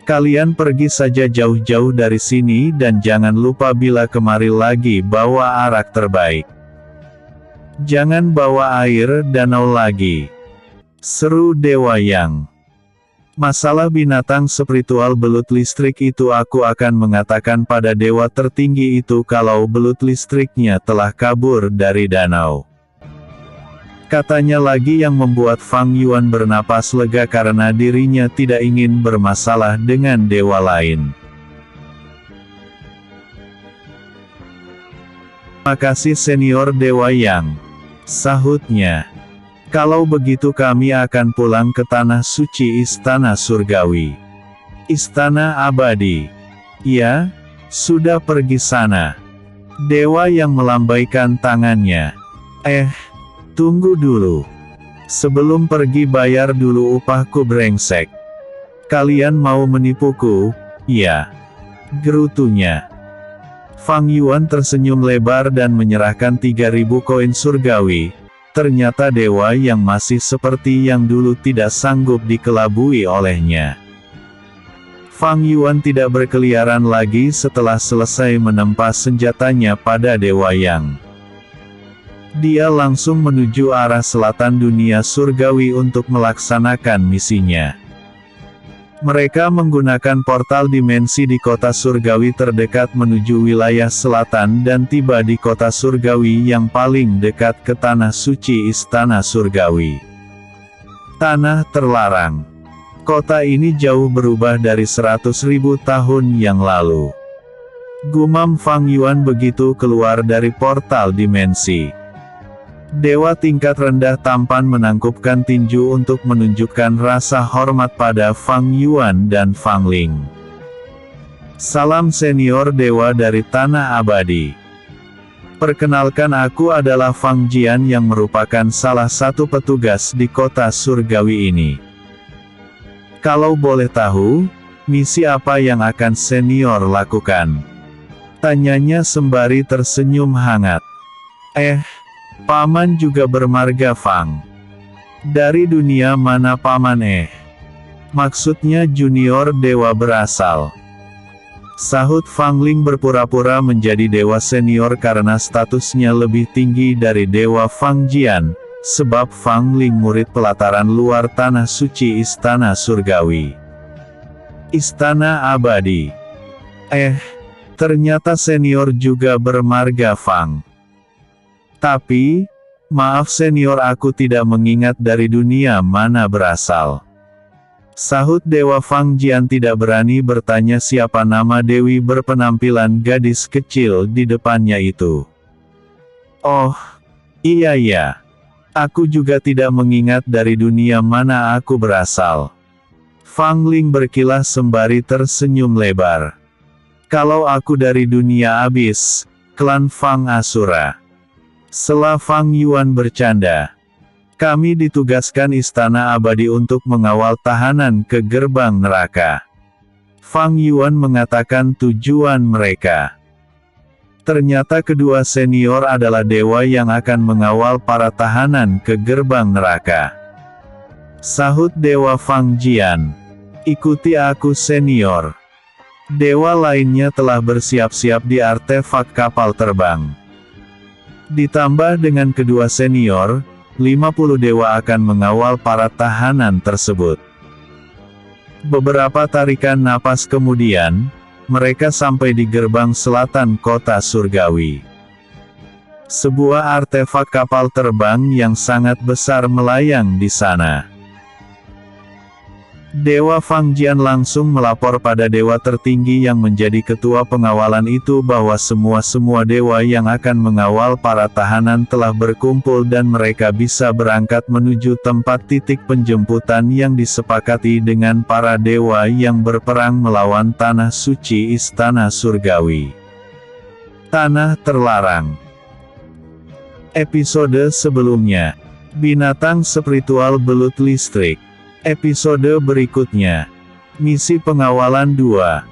Kalian pergi saja jauh-jauh dari sini dan jangan lupa bila kemari lagi bawa arak terbaik. Jangan bawa air danau lagi. Seru Dewa Yang. Masalah binatang spiritual belut listrik itu aku akan mengatakan pada dewa tertinggi itu kalau belut listriknya telah kabur dari danau. Katanya lagi yang membuat Fang Yuan bernapas lega karena dirinya tidak ingin bermasalah dengan dewa lain. Makasih senior Dewa Yang. Sahutnya. Kalau begitu kami akan pulang ke tanah suci Istana Surgawi. Istana Abadi. Ya, sudah pergi sana. Dewa yang melambaikan tangannya. Tunggu dulu. Sebelum pergi bayar dulu upahku brengsek. Kalian mau menipuku, ya? Gerutunya. Fang Yuan tersenyum lebar dan menyerahkan 3.000 koin surgawi. Ternyata dewa yang masih seperti yang dulu tidak sanggup dikelabui olehnya. Fang Yuan tidak berkeliaran lagi setelah selesai menempa senjatanya pada Dewa Yang. Dia langsung menuju arah selatan dunia surgawi untuk melaksanakan misinya. Mereka menggunakan portal dimensi di kota surgawi terdekat menuju wilayah selatan dan tiba di kota surgawi yang paling dekat ke tanah suci istana surgawi. Tanah terlarang. Kota ini jauh berubah dari 100.000 tahun yang lalu. Gumam Fang Yuan begitu keluar dari portal dimensi. Dewa tingkat rendah tampan menangkupkan tinju untuk menunjukkan rasa hormat pada Fang Yuan dan Fang Ling. Salam senior dewa dari Tanah Abadi. Perkenalkan, aku adalah Fang Jian yang merupakan salah satu petugas di kota surgawi ini. Kalau boleh tahu, misi apa yang akan senior lakukan? Tanyanya sembari tersenyum hangat. Paman juga bermarga Fang. Dari dunia mana paman? Maksudnya junior dewa berasal. Sahut Fang Ling berpura-pura menjadi dewa senior karena statusnya lebih tinggi dari dewa Fang Jian, sebab Fang Ling murid pelataran luar tanah suci istana surgawi. Istana abadi. Ternyata senior juga bermarga Fang. Tapi, maaf senior, aku tidak mengingat dari dunia mana berasal. Sahut Dewa Fang Jian tidak berani bertanya siapa nama dewi berpenampilan gadis kecil di depannya itu. Oh, iya. Aku juga tidak mengingat dari dunia mana aku berasal. Fang Ling berkilas sembari tersenyum lebar. Kalau aku dari dunia abis, klan Fang Asura. Sela Fang Yuan bercanda. Kami ditugaskan istana abadi untuk mengawal tahanan ke gerbang neraka. Fang Yuan mengatakan tujuan mereka. Ternyata kedua senior adalah dewa yang akan mengawal para tahanan ke gerbang neraka. Sahut Dewa Fang Jian. Ikuti aku senior. Dewa lainnya telah bersiap-siap di artefak kapal terbang. Ditambah dengan kedua senior, 50 dewa akan mengawal para tahanan tersebut. Beberapa tarikan napas kemudian, mereka sampai di gerbang selatan kota surgawi. Sebuah artefak kapal terbang yang sangat besar melayang di sana. Dewa Fang Jian langsung melapor pada dewa tertinggi yang menjadi ketua pengawalan itu bahwa semua dewa yang akan mengawal para tahanan telah berkumpul dan mereka bisa berangkat menuju tempat titik penjemputan yang disepakati dengan para dewa yang berperang melawan tanah suci istana surgawi. Tanah terlarang. Episode sebelumnya. Binatang spiritual belut listrik. Episode berikutnya. Misi pengawalan 2.